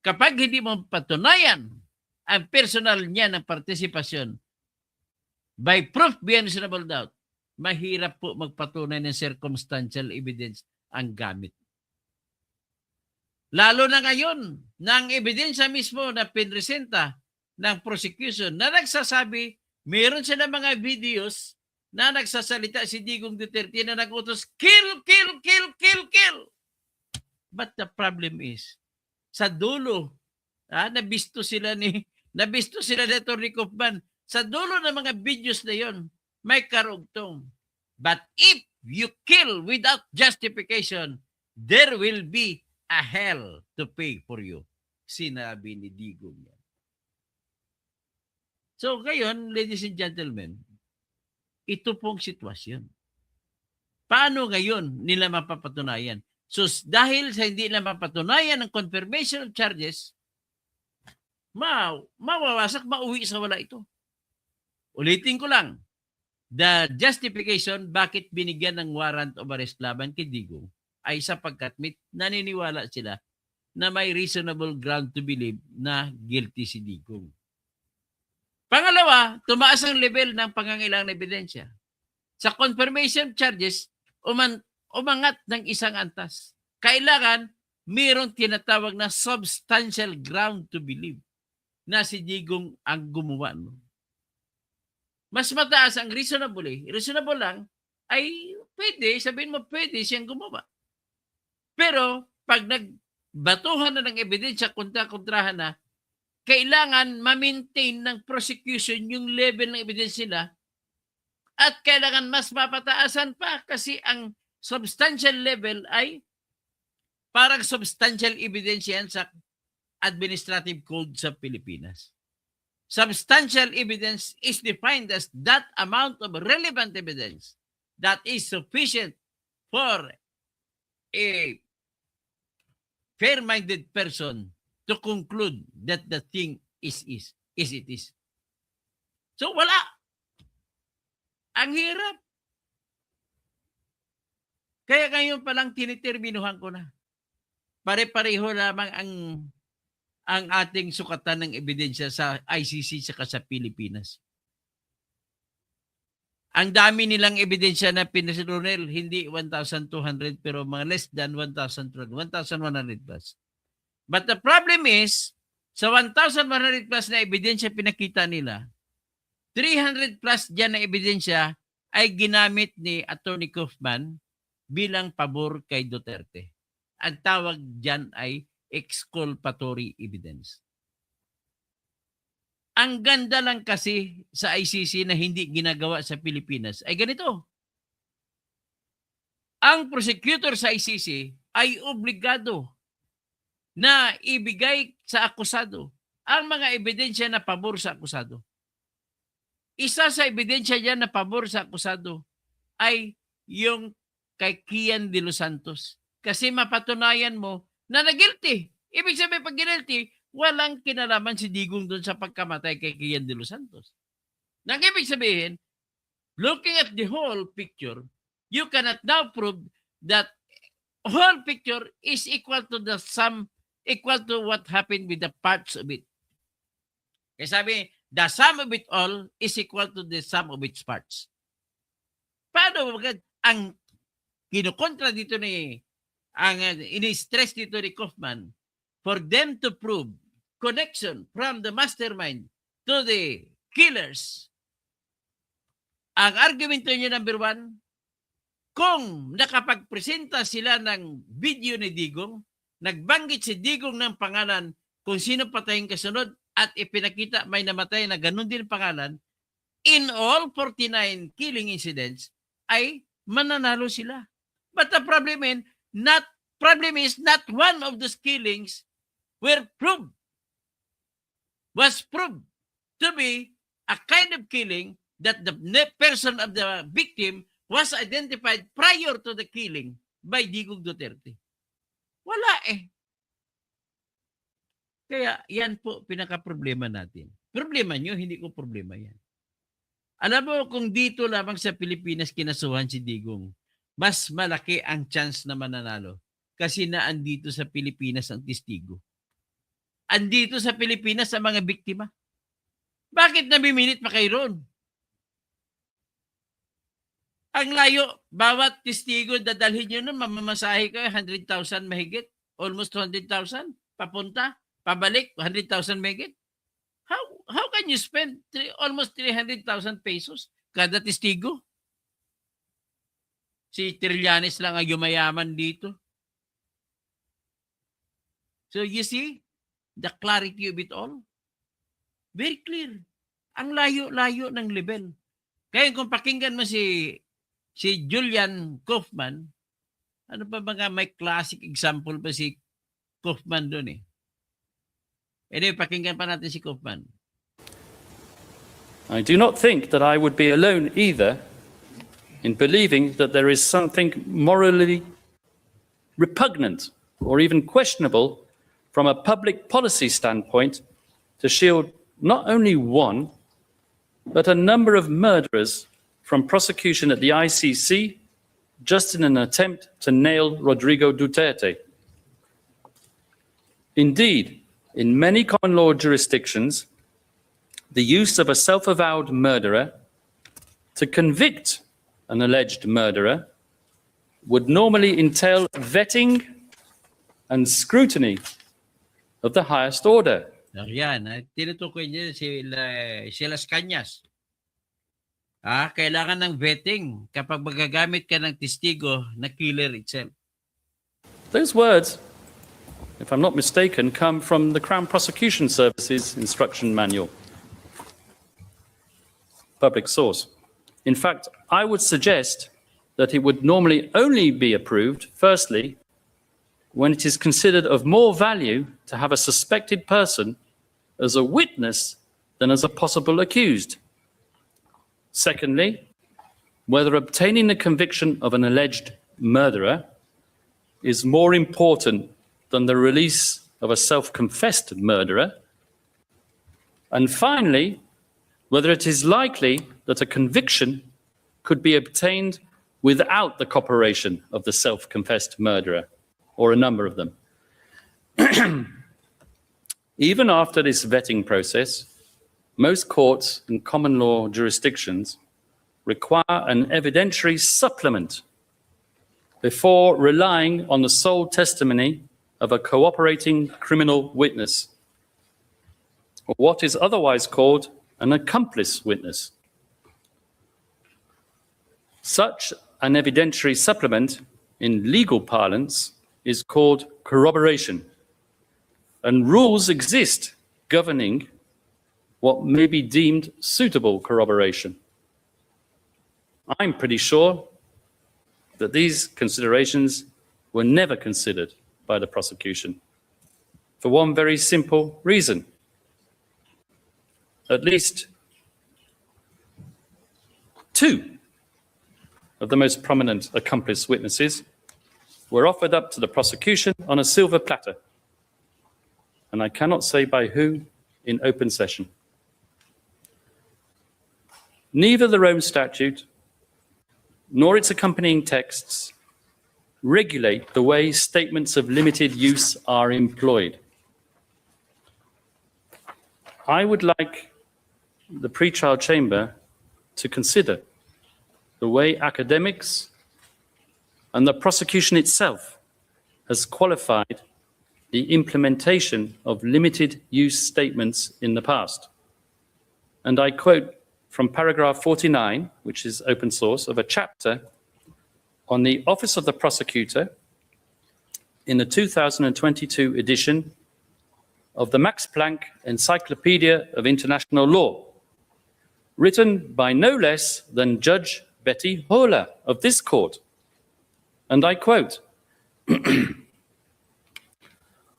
Kapag hindi mo patunayan ang personal niya ng partisipasyon by proof beyond reasonable doubt, mahirap po magpatunay ng circumstantial evidence ang gamit. Lalo na ngayon, na ang ebidensya mismo na pinresenta ng prosecution na nagsasabi, meron sila mga videos na nagsasalita si Digong Duterte na nag-utos, kill, kill, kill, kill, kill. But the problem is, sa dulo, nabisto sila ni Atty. Kaufman, sa dulo ng mga videos na yon, may karugtong. But if you kill without justification, there will be a hell to pay for you. Sinabi ni Digong yan. So ngayon, ladies and gentlemen, ito pong sitwasyon. Paano ngayon nila mapapatunayan? So dahil sa hindi nila mapatunayan ng confirmation of charges, mawawasak, mauwi sa wala ito. Ulitin ko lang, the justification bakit binigyan ng warrant of arrest laban kay Digong ay sapagkat naniniwala sila na may reasonable ground to believe na guilty si Digong. Pangalawa, tumaas ang level ng pangangailangan ng ebidensya. Sa confirmation charges, umangat ng isang antas. Kailangan mayroong tinatawag na substantial ground to believe na si Digong ang gumawa. No? Mas mataas ang reasonable. Reasonable lang ay pwede, sabihin mo pwede siyang gumawa. Pero pag nagbatuhan na ng ebidensya, kontrahan na, kailangan ma-maintain ng prosecution yung level ng ebidensya nila At kailangan mas mapataasan pa kasi ang substantial level ay parang substantial evidence yan sa administrative code sa Pilipinas. Substantial evidence is defined as that amount of relevant evidence that is sufficient for a fair-minded person to conclude that the thing is it is. So wala. Ang hirap. Kaya ngayon palang tiniterminuhan ko na. Pare-pareho lamang ang ating sukatan ng ebidensya sa ICC saka sa Pilipinas. Ang dami nilang ebidensya na pinasilunel, hindi 1,200 pero mga less than 1,100 plus. But the problem is, sa 1,100 plus na ebidensya pinakita nila, 300 plus dyan na ebidensya ay ginamit ni Atty. Kaufman bilang pabor kay Duterte. Ang tawag dyan ay exculpatory evidence. Ang ganda lang kasi sa ICC na hindi ginagawa sa Pilipinas ay ganito. Ang prosecutor sa ICC ay obligado na ibigay sa akusado ang mga ebidensya na pabor sa akusado. Isa sa ebidensya dyan na pabor sa akusado ay yung kay Kian de los Santos. Kasi mapatunayan mo na nag-guilty. Ibig sabihin pag guilty, walang kinalaman si Digong doon sa pagkamatay kay Kian de los Santos. Nang ibig sabihin, looking at the whole picture, you cannot now prove that whole picture is equal to the sum, equal to what happened with the parts of it. Kaya sabi, the sum of it all is equal to the sum of its parts. Paano magad ang kinukontra dito ang ini-stress dito ni Kaufman, for them to prove connection from the mastermind to the killers. Ang argumento niya number 1, kung nakapagpresenta sila ng video ni Digong, nagbanggit si Digong ng pangalan kung sino patayin kasunod at ipinakita may namatay na ganun din pangalan, in all 49 killing incidents ay mananalo sila. But the problem is not one of those killings was proved to be a kind of killing that the person of the victim was identified prior to the killing by Digong Duterte. Wala eh. Kaya yan po pinaka-problema natin. Problema nyo, hindi ko problema yan. Alam mo, kung dito lamang sa Pilipinas kinasuhan si Digong, mas malaki ang chance na mananalo kasi na andito sa Pilipinas ang testigo. Andito sa Pilipinas ang mga biktima. Bakit nabimilit pa kayo ron? Ang layo, bawat testigo dadalhin nyo nun, mamamasahe kayo, 100,000 mahigit, almost 200,000, papunta, pabalik, 100,000 mahigit. How can you spend almost 300,000 pesos kada testigo? Si Trillanes lang ang yumayaman dito. So you see, the clarity of it all, very clear. Ang layo-layo ng level. Kaya kung pakinggan mo si Julian Kaufman, ano pa mga may classic example pa si Kaufman doon eh. Anyway, pakinggan pa natin si Kaufman. I do not think that I would be alone either in believing that there is something morally repugnant or even questionable from a public policy standpoint to shield not only one, but a number of murderers from prosecution at the ICC just in an attempt to nail Rodrigo Duterte. Indeed, in many common law jurisdictions, the use of a self-avowed murderer to convict an alleged murderer would normally entail vetting and scrutiny of the highest order. Yan, tinutukoy niya si Las Cañas. Kailangan ng vetting kapag magagamit ka ng testigo na killer itself. Those words, if I'm not mistaken, come from the Crown Prosecution Service's instruction manual. Public source. In fact, I would suggest that it would normally only be approved, firstly, when it is considered of more value to have a suspected person as a witness than as a possible accused. Secondly, whether obtaining the conviction of an alleged murderer is more important than the release of a self-confessed murderer. And finally, whether it is likely that a conviction could be obtained without the cooperation of the self-confessed murderer, or a number of them. Even after this vetting process, most courts and common law jurisdictions require an evidentiary supplement before relying on the sole testimony of a cooperating criminal witness, or what is otherwise called an accomplice witness. Such an evidentiary supplement, in legal parlance, is called corroboration, and rules exist governing what may be deemed suitable corroboration. I'm pretty sure that these considerations were never considered by the prosecution, for one very simple reason. At least two of the most prominent accomplice witnesses were offered up to the prosecution on a silver platter, and I cannot say by who in open session. Neither the Rome Statute nor its accompanying texts regulate the way statements of limited use are employed. I would like the pre-trial chamber to consider the way academics and the prosecution itself has qualified the implementation of limited use statements in the past. And I quote from paragraph 49, which is open source, of a chapter on the Office of the Prosecutor in the 2022 edition of the Max Planck Encyclopedia of International Law, written by no less than Judge Betty Höhler of this court. And I quote,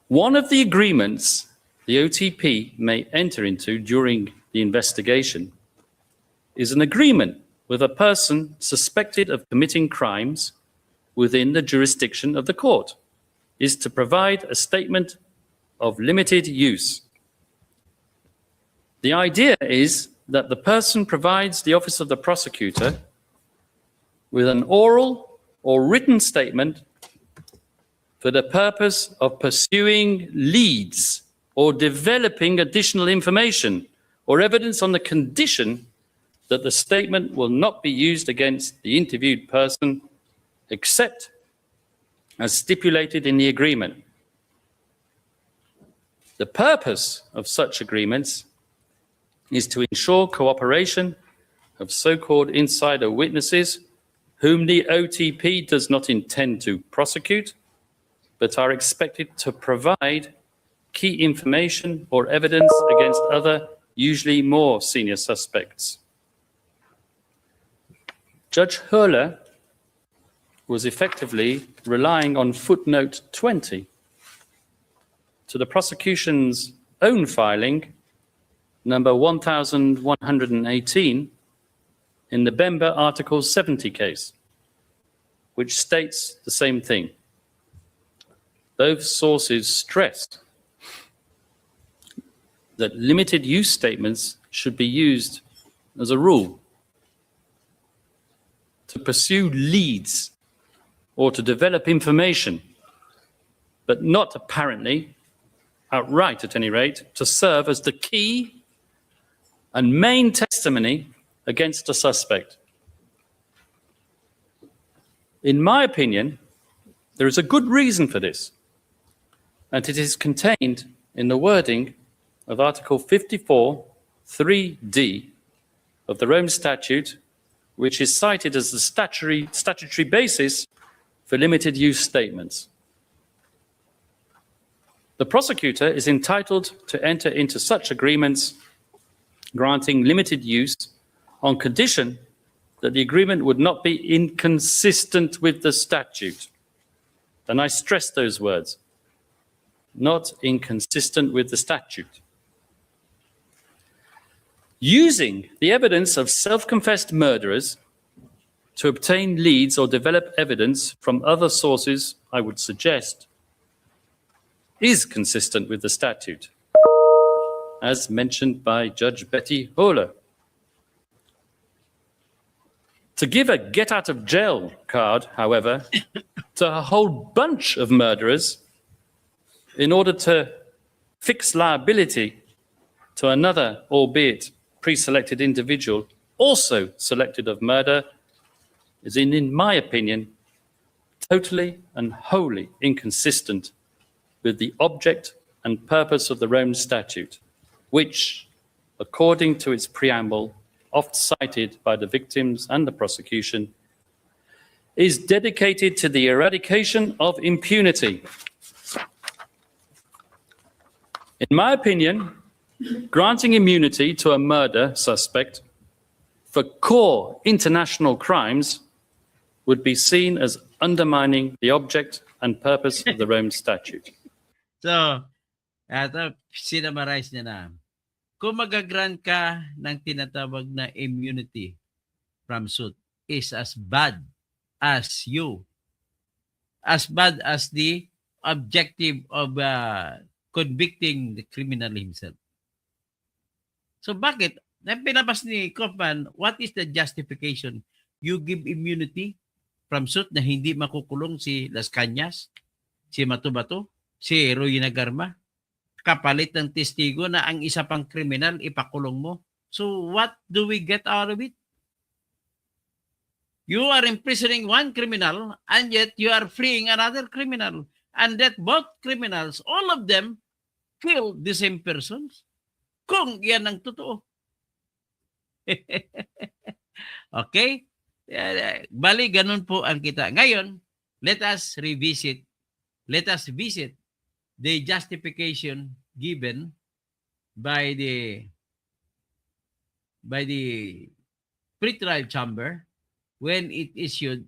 "One of the agreements the OTP may enter into during the investigation is an agreement with a person suspected of committing crimes within the jurisdiction of the court, is to provide a statement of limited use. The idea is that the person provides the Office of the Prosecutor with an oral or written statement for the purpose of pursuing leads or developing additional information or evidence on the condition that the statement will not be used against the interviewed person except as stipulated in the agreement. The purpose of such agreements is to ensure cooperation of so-called insider witnesses whom the OTP does not intend to prosecute, but are expected to provide key information or evidence against other, usually more senior suspects." Judge Höhler was effectively relying on footnote 20 to the prosecution's own filing, number 1118, in the Bemba Article 70 case, which states the same thing. Both sources stressed that limited use statements should be used as a rule to pursue leads or to develop information, but not apparently, outright at any rate, to serve as the key and main testimony against a suspect. In my opinion, there is a good reason for this, and it is contained in the wording of Article 54, 3D of the Rome Statute, which is cited as the statutory basis for limited use statements. The prosecutor is entitled to enter into such agreements granting limited use on condition that the agreement would not be inconsistent with the statute. And I stress those words, not inconsistent with the statute. Using the evidence of self-confessed murderers to obtain leads or develop evidence from other sources, I would suggest, is consistent with the statute, as mentioned by Judge Betty Hohler. To give a get-out-of-jail card, however, to a whole bunch of murderers in order to fix liability to another, albeit pre-selected individual, also selected of murder, is, in my opinion, totally and wholly inconsistent with the object and purpose of the Rome Statute, which, according to its preamble, oft cited by the victims and the prosecution, is dedicated to the eradication of impunity. In my opinion, granting immunity to a murder suspect for core international crimes would be seen as undermining the object and purpose of the Rome Statute. So, ito, sinamarize niya na. Kung magagrant ka ng tinatawag na immunity from suit is as bad as the objective of convicting the criminal himself. So bakit? Pinabas ni Kaufman, what is the justification? You give immunity from suit na hindi makukulong si Las Cañas, si Matubato, si Roy Nagarma, kapalit ng testigo na ang isa pang kriminal ipakulong mo. So what do we get out of it? You are imprisoning one criminal and yet you are freeing another criminal. And that both criminals, all of them, killed the same persons. Kung yan ang totoo. Okay? Bali, ganun po ang kita. Ngayon, let us visit the justification given by the pretrial chamber when it issued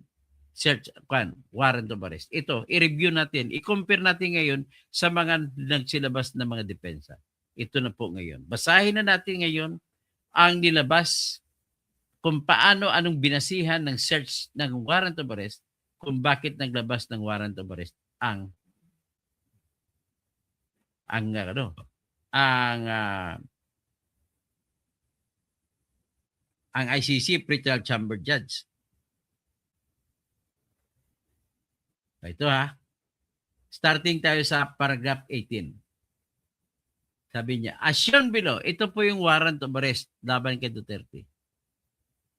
warrant of arrest. Ito, i-review natin, i-compare natin ngayon sa mga nagsilabas na mga depensa. Ito na po ngayon. Basahin na natin ngayon ang nilabas kung paano, anong binasihan ng search ng warrant of arrest, kung bakit naglabas ng warrant of arrest ang ICC pretrial chamber judge. Ito starting tayo sa paragraph 18. Sabi niya, as shown below, ito po yung warrant of arrest laban kay Duterte.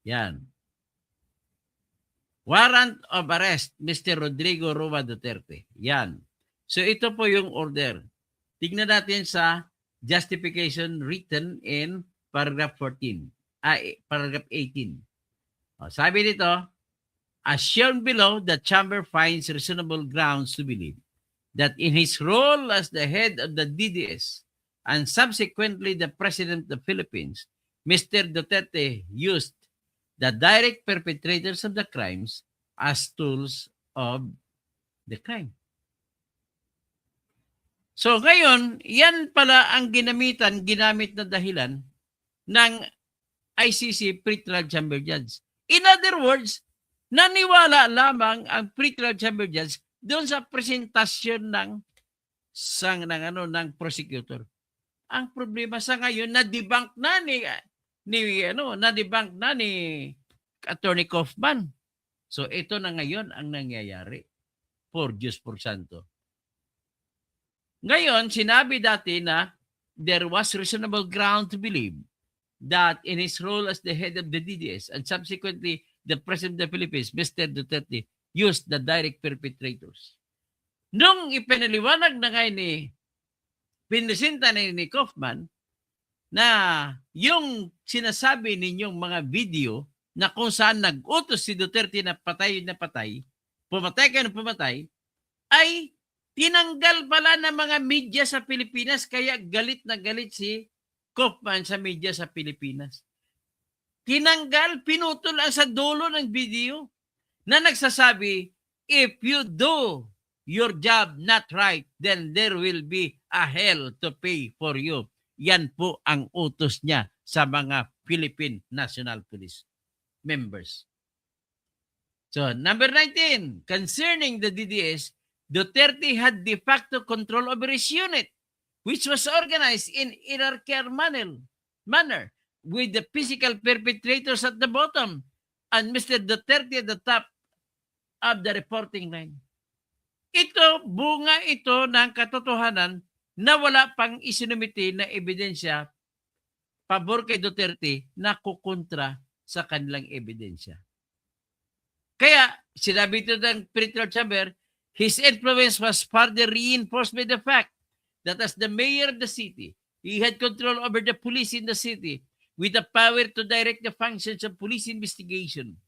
Yan. Warrant of arrest, Mr. Rodrigo Roa Duterte. Yan. So ito po yung order. Tignan natin sa justification written in paragraph 14. Paragraph 18. Sabi nito, as shown below, the chamber finds reasonable grounds to believe that in his role as the head of the DDS and subsequently the President of the Philippines, Mr. Duterte used the direct perpetrators of the crimes as tools of the crime. So ngayon, yan pala ang ginamit na dahilan ng ICC pretrial chamber judge. In other words, naniwala lamang ang pretrial chamber judge doon sa presentasyon ng prosecutor. Ang problema sa ngayon, na-debunk na ni Attorney Kaufman. So ito na ngayon ang nangyayari. Por Diyos por Santo. Ngayon, sinabi dati na there was reasonable ground to believe that in his role as the head of the DDS and subsequently the President of the Philippines, Mr. Duterte, used the direct perpetrators. Nung ipinaliwanag na ngayon pinisinta ni Kaufman na yung sinasabi ninyong mga video na kung saan nag-utos si Duterte na patay, pumatay, ay tinanggal pala ng mga media sa Pilipinas, kaya galit na galit si Kaufman sa media sa Pilipinas. Tinanggal, pinutol ang sa dulo ng video na nagsasabi, if you do your job not right, then there will be a hell to pay for you. Yan po ang utos niya sa mga Philippine National Police members. So, number 19, concerning the DDS, Duterte had de facto control over his unit, which was organized in hierarchical manner with the physical perpetrators at the bottom and Mr. Duterte at the top of the reporting line. Ito, bunga ito ng katotohanan na wala pang isinumiti na ebidensya pabor kay Duterte na kukontra sa kanilang ebidensya. Kaya, sinabi ito ng Pretrial Chamber, his influence was further reinforced by the fact that as the mayor of the city, he had control over the police in the city with the power to direct the functions of police investigation.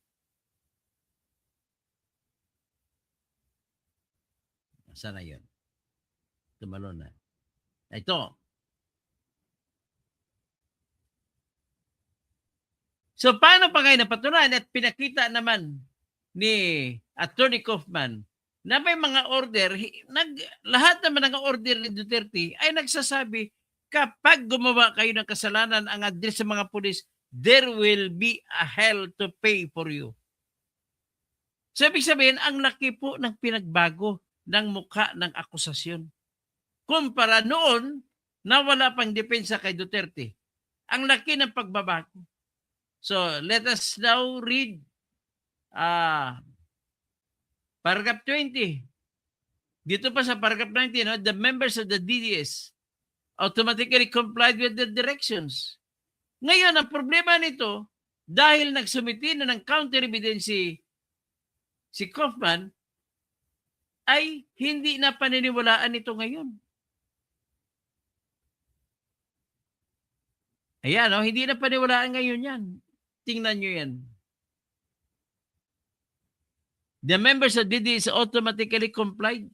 Sana yun? Tumalo na. Ito. So, paano pa kayo napatunayan at pinakita naman ni Attorney Kaufman na may mga order, lahat naman ng order ni Duterte ay nagsasabi, kapag gumawa kayo ng kasalanan ang address sa mga pulis, there will be a hell to pay for you. So, ibig sabihin, ang laki po ng pinagbago ng mukha ng akusasyon. Kumpara noon na wala pang depensa kay Duterte. Ang laki ng pagbabago. So, let us now read paragraph 20. Dito pa sa paragraph 19, no, the members of the DDS automatically complied with the directions. Ngayon, ang problema nito, dahil nagsumiti na ng counter evidence si Kaufman, ay hindi na paniniwalaan ito ngayon. Ayan, no, hindi na paniniwalaan ngayon yan. Tingnan nyo yan. The members of DDS automatically complied.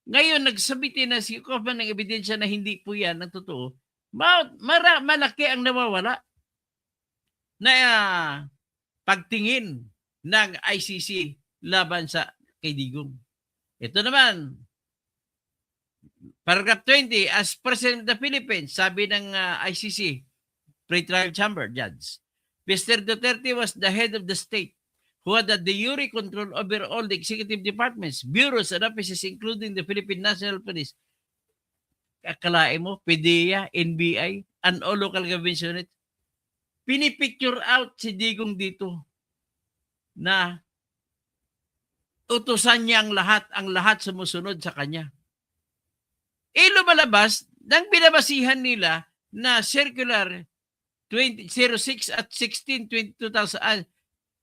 Ngayon, nagsabiti na si Kaufman ng ebidensya na hindi po yan ang totoo. Malaki ang nawawala na pagtingin ng ICC laban sa kay Digong. Ito naman, paragraph 20, as President of the Philippines, sabi ng ICC, Pretrial Chamber Judge, Mr. Duterte was the head of the state who had the de jure control over all the executive departments, bureaus, and offices, including the Philippine National Police. Akalain mo, PDEA, NBI, and all local government units. Pinipicture out si Digong dito na utusan niya ang lahat sumusunod sa kanya. Lumalabas ng binabasihan nila na Circular 06 at 16,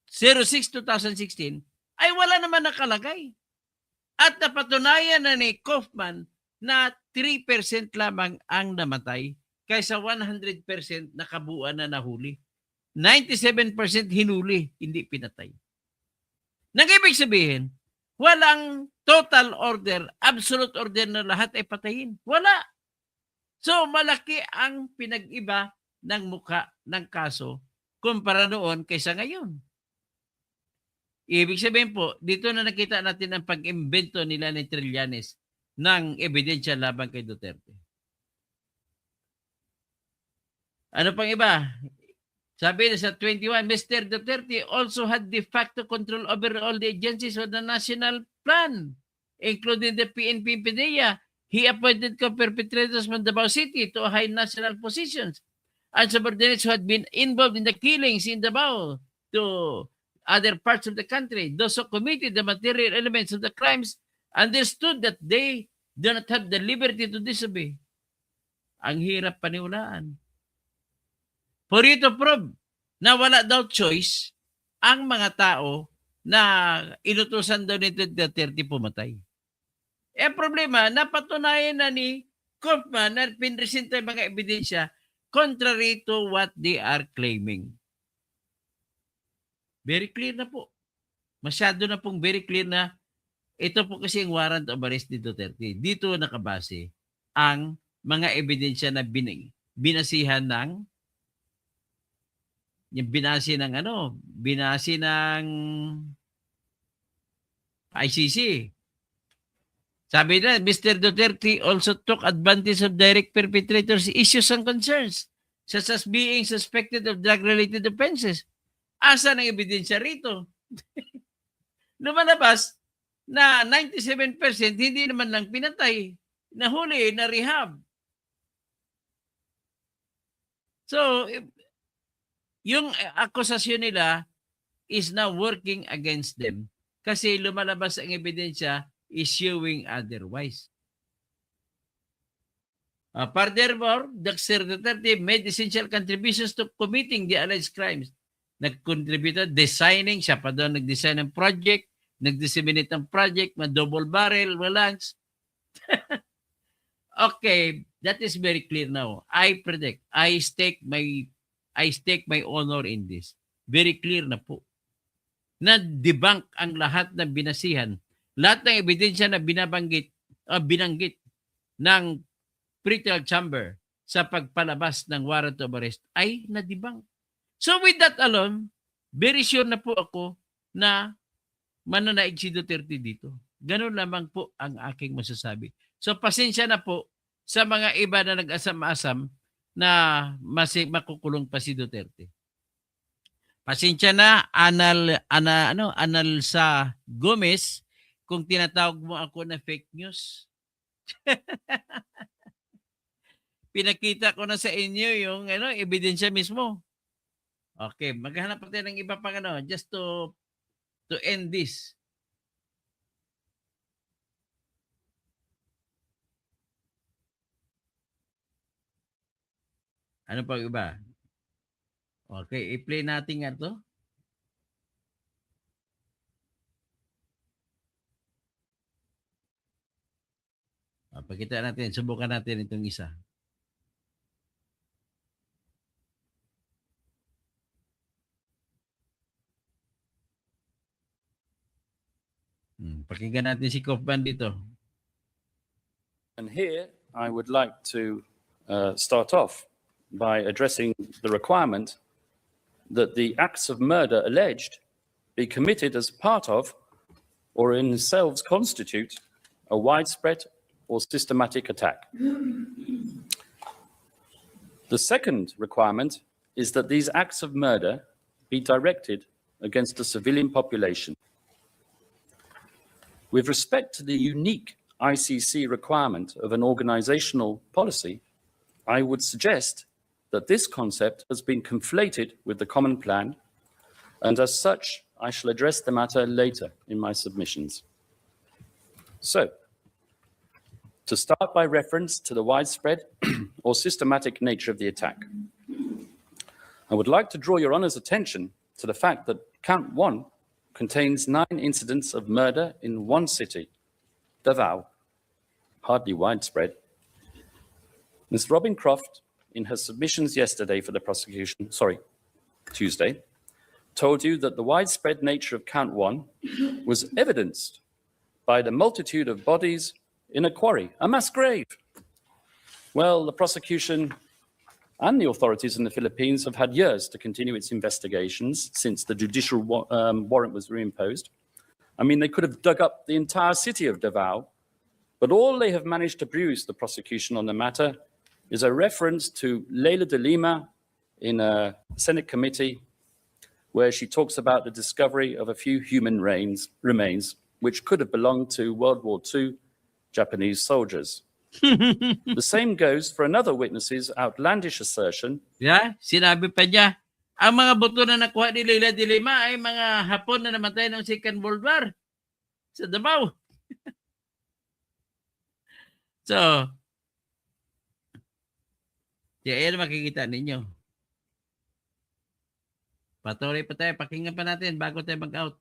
06-2016 ay wala naman nakalagay. At napatunayan na ni Kaufman na 3% lamang ang namatay kaysa 100% na kabuuan na nahuli. 97% hinuli, hindi pinatay. Nag-ibig sabihin, walang total order, absolute order na lahat ay patayin. Wala. So, malaki ang pinag-iba ng mukha ng kaso kumpara noon kaysa ngayon. Ibig sabihin po, dito na nakita natin ang pag-imbento nila ni Trillanes ng ebidensya laban kay Duterte. Ano pang iba? Sabi na sa 21, Mr. Duterte also had de facto control over all the agencies of the national plan, including the PNP and PDEA. He appointed co-perpetrators from Davao City to high national positions and subordinates who had been involved in the killings in Davao to other parts of the country. Those who committed the material elements of the crimes understood that they do not have the liberty to disobey. Ang hirap paniwalaan. For you to prove na wala daw choice ang mga tao na inutusan daw ni Duterte pumatay. Problema, napatunayan na ni Kaufman na pinresenta yung mga ebidensya contrary to what they are claiming. Very clear na po. Masyado na pong very clear na ito po kasi ang warrant of arrest ni Duterte. Dito nakabase ang mga ebidensya na binasihan ng yung binasi ng ICC. Sabi na, Mr. Duterte also took advantage of direct perpetrators' issues and concerns, such as being suspected of drug-related offenses. Asa ng ebidensya rito? Lumalabas na 97% hindi naman lang pinatay, nahuli, na rehab. So, yung akusasyon nila is now working against them kasi lumalabas ang ebidensya is showing otherwise. Furthermore, Dr. Duterte made essential contributions to committing the alleged crimes. Nag-contribute designing, siya pa doon nag-design ng project, nag-disseminate ng project, double barrel, walangs. Okay, that is very clear now. I predict, I stake my honor in this. Very clear na po. Na-debunk ang lahat ng binasihan. Lahat ng ebidensya na binanggit ng pretrial chamber sa pagpalabas ng warrant of arrest ay na-debunk. So with that alone, very sure na po ako na mananaig si Duterte dito. Ganun lamang po ang aking masasabi. So pasensya na po sa mga iba na nag-asam-asam na makukulong pa si Duterte. Pasensya na, Anal sa Gomez, kung tinatawag mo ako na fake news. Pinakita ko na sa inyo yung ebidensya mismo. Okay, maghanap pa tayo ng iba pang just to end this. Ano pa iba? Okay, i-play natin nga to. Pakita natin, subukan natin itong isa. Pakinggan natin si Kaufman dito. And here I would like to start off by addressing the requirement that the acts of murder alleged be committed as part of or in themselves constitute a widespread or systematic attack. The second requirement is that these acts of murder be directed against the civilian population. With respect to the unique ICC requirement of an organizational policy, I would suggest that this concept has been conflated with the common plan, and as such, I shall address the matter later in my submissions. So, to start by reference to the widespread or systematic nature of the attack, I would like to draw your Honour's attention to the fact that Count 1 contains 9 incidents of murder in one city, Davao, hardly widespread. Ms. Robin Croft, in her submissions yesterday for the prosecution, Tuesday, told you that the widespread nature of Count 1 was evidenced by the multitude of bodies in a quarry, a mass grave. Well, the prosecution and the authorities in the Philippines have had years to continue its investigations since the judicial warrant was reimposed. I mean, they could have dug up the entire city of Davao, but all they have managed to produce, the prosecution on the matter, is a reference to Leila de Lima in a Senate committee where she talks about the discovery of a few human remains which could have belonged to World War II Japanese soldiers. The same goes for another witness's outlandish assertion. Yeah, sinabi pa niya, ang mga buto na nakuha ni Leila de Lima ay mga Hapon na namatay ng Second World War sa Davao. So, yan makikita ninyo. Patuloy pa tayo, pakinggan pa natin bago tayo mag-out.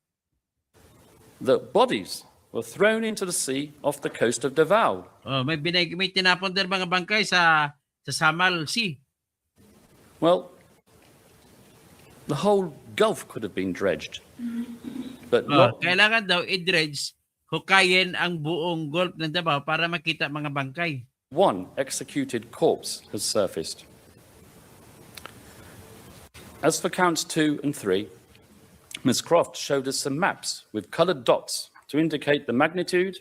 The bodies were thrown into the sea off the coast of Davao. Oh, may tinapon din mga bangkay sa Samal Sea. Well, the whole Gulf could have been dredged. But kailangan daw i-dredge, hukayin ang buong Gulf ng Davao para makita mga bangkay. One executed corpse has surfaced. As for counts 2 and 3, Ms. Croft showed us some maps with coloured dots to indicate the magnitude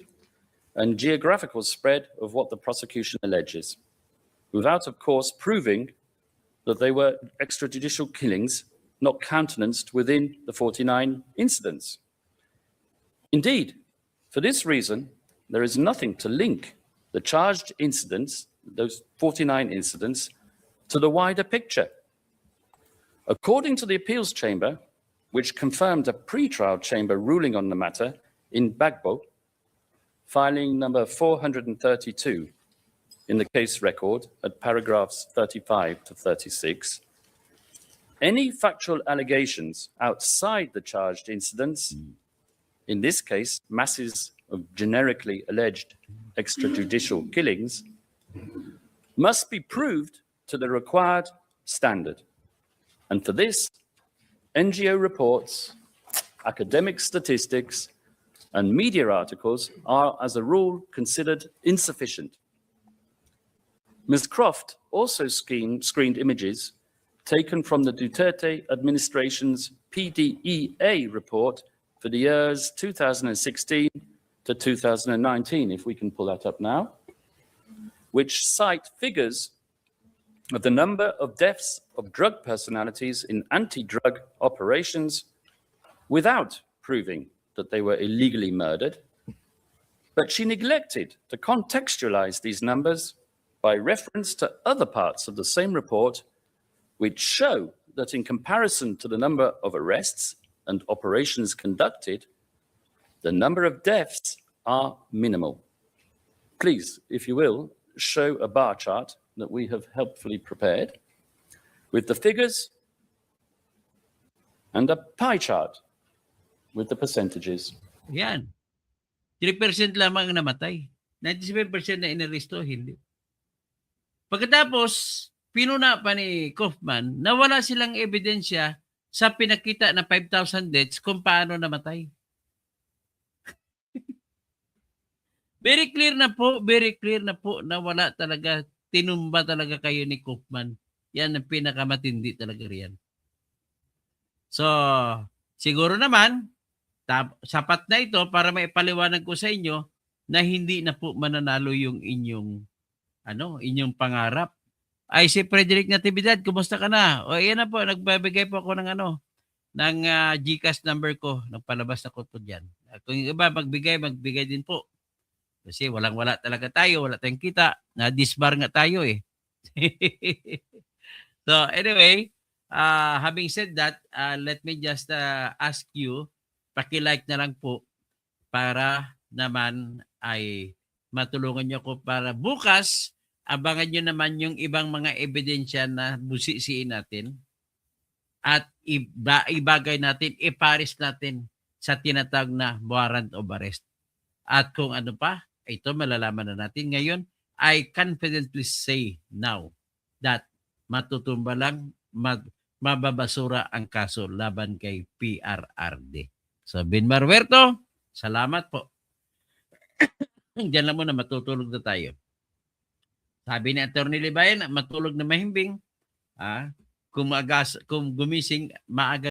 and geographical spread of what the prosecution alleges, without, of course, proving that they were extrajudicial killings not countenanced within the 49 incidents. Indeed, for this reason, there is nothing to link the charged incidents, those 49 incidents, to the wider picture. According to the appeals chamber, which confirmed a pre-trial chamber ruling on the matter in Bagbo, filing number 432 in the case record at paragraphs 35 to 36, any factual allegations outside the charged incidents, in this case, masses of generically alleged extrajudicial killings, must be proved to the required standard. And for this, NGO reports, academic statistics, and media articles are, as a rule, considered insufficient. Ms. Croft also screened images taken from the Duterte administration's PDEA report for the years 2016 to 2019, if we can pull that up now, which cite figures of the number of deaths of drug personalities in anti-drug operations without proving that they were illegally murdered. But she neglected to contextualize these numbers by reference to other parts of the same report, which show that in comparison to the number of arrests and operations conducted, the number of deaths are minimal. Please, if you will, show a bar chart that we have helpfully prepared with the figures and a pie chart with the percentages. Yan. 3% lamang ang namatay. 97% na inaresto, hindi. Pagkatapos, pinuna pa ni Kaufman na wala silang ebidensya sa pinakita na 5,000 deaths kung paano namatay. Very clear na po na wala talaga, tinumba talaga kayo ni Kaufman. Yan ang pinakamatindi talaga riyan. So, siguro naman, sapat na ito para maipaliwanag ko sa inyo na hindi na po mananalo yung inyong pangarap. Ay, si Frederick Natividad, kumusta ka na? O, yan na po, nagbabigay po ako ng GCash number ko. Nagpalabas ako po dyan. Kung yung iba magbigay din po. Kasi walang-wala talaga tayo, wala tayong kita. Na-disbar nga tayo eh. So anyway, having said that, let me just ask you, paki-like na lang po para naman ay matulungan nyo ko para bukas, abangan nyo naman yung ibang mga ebidensya na busisiin natin at ibagay natin, iparis natin sa tinatawag na warrant of arrest. At kung ano pa, ito malalaman na natin ngayon. I confidently say now that matutumba lang, mababasura ang kaso laban kay PRRD. So, Binmar Huerto, salamat po. Diyan lang muna, matutulog na tayo. Sabi ni Atty. Libayan, matulog na mahimbing. Kung gumising maaga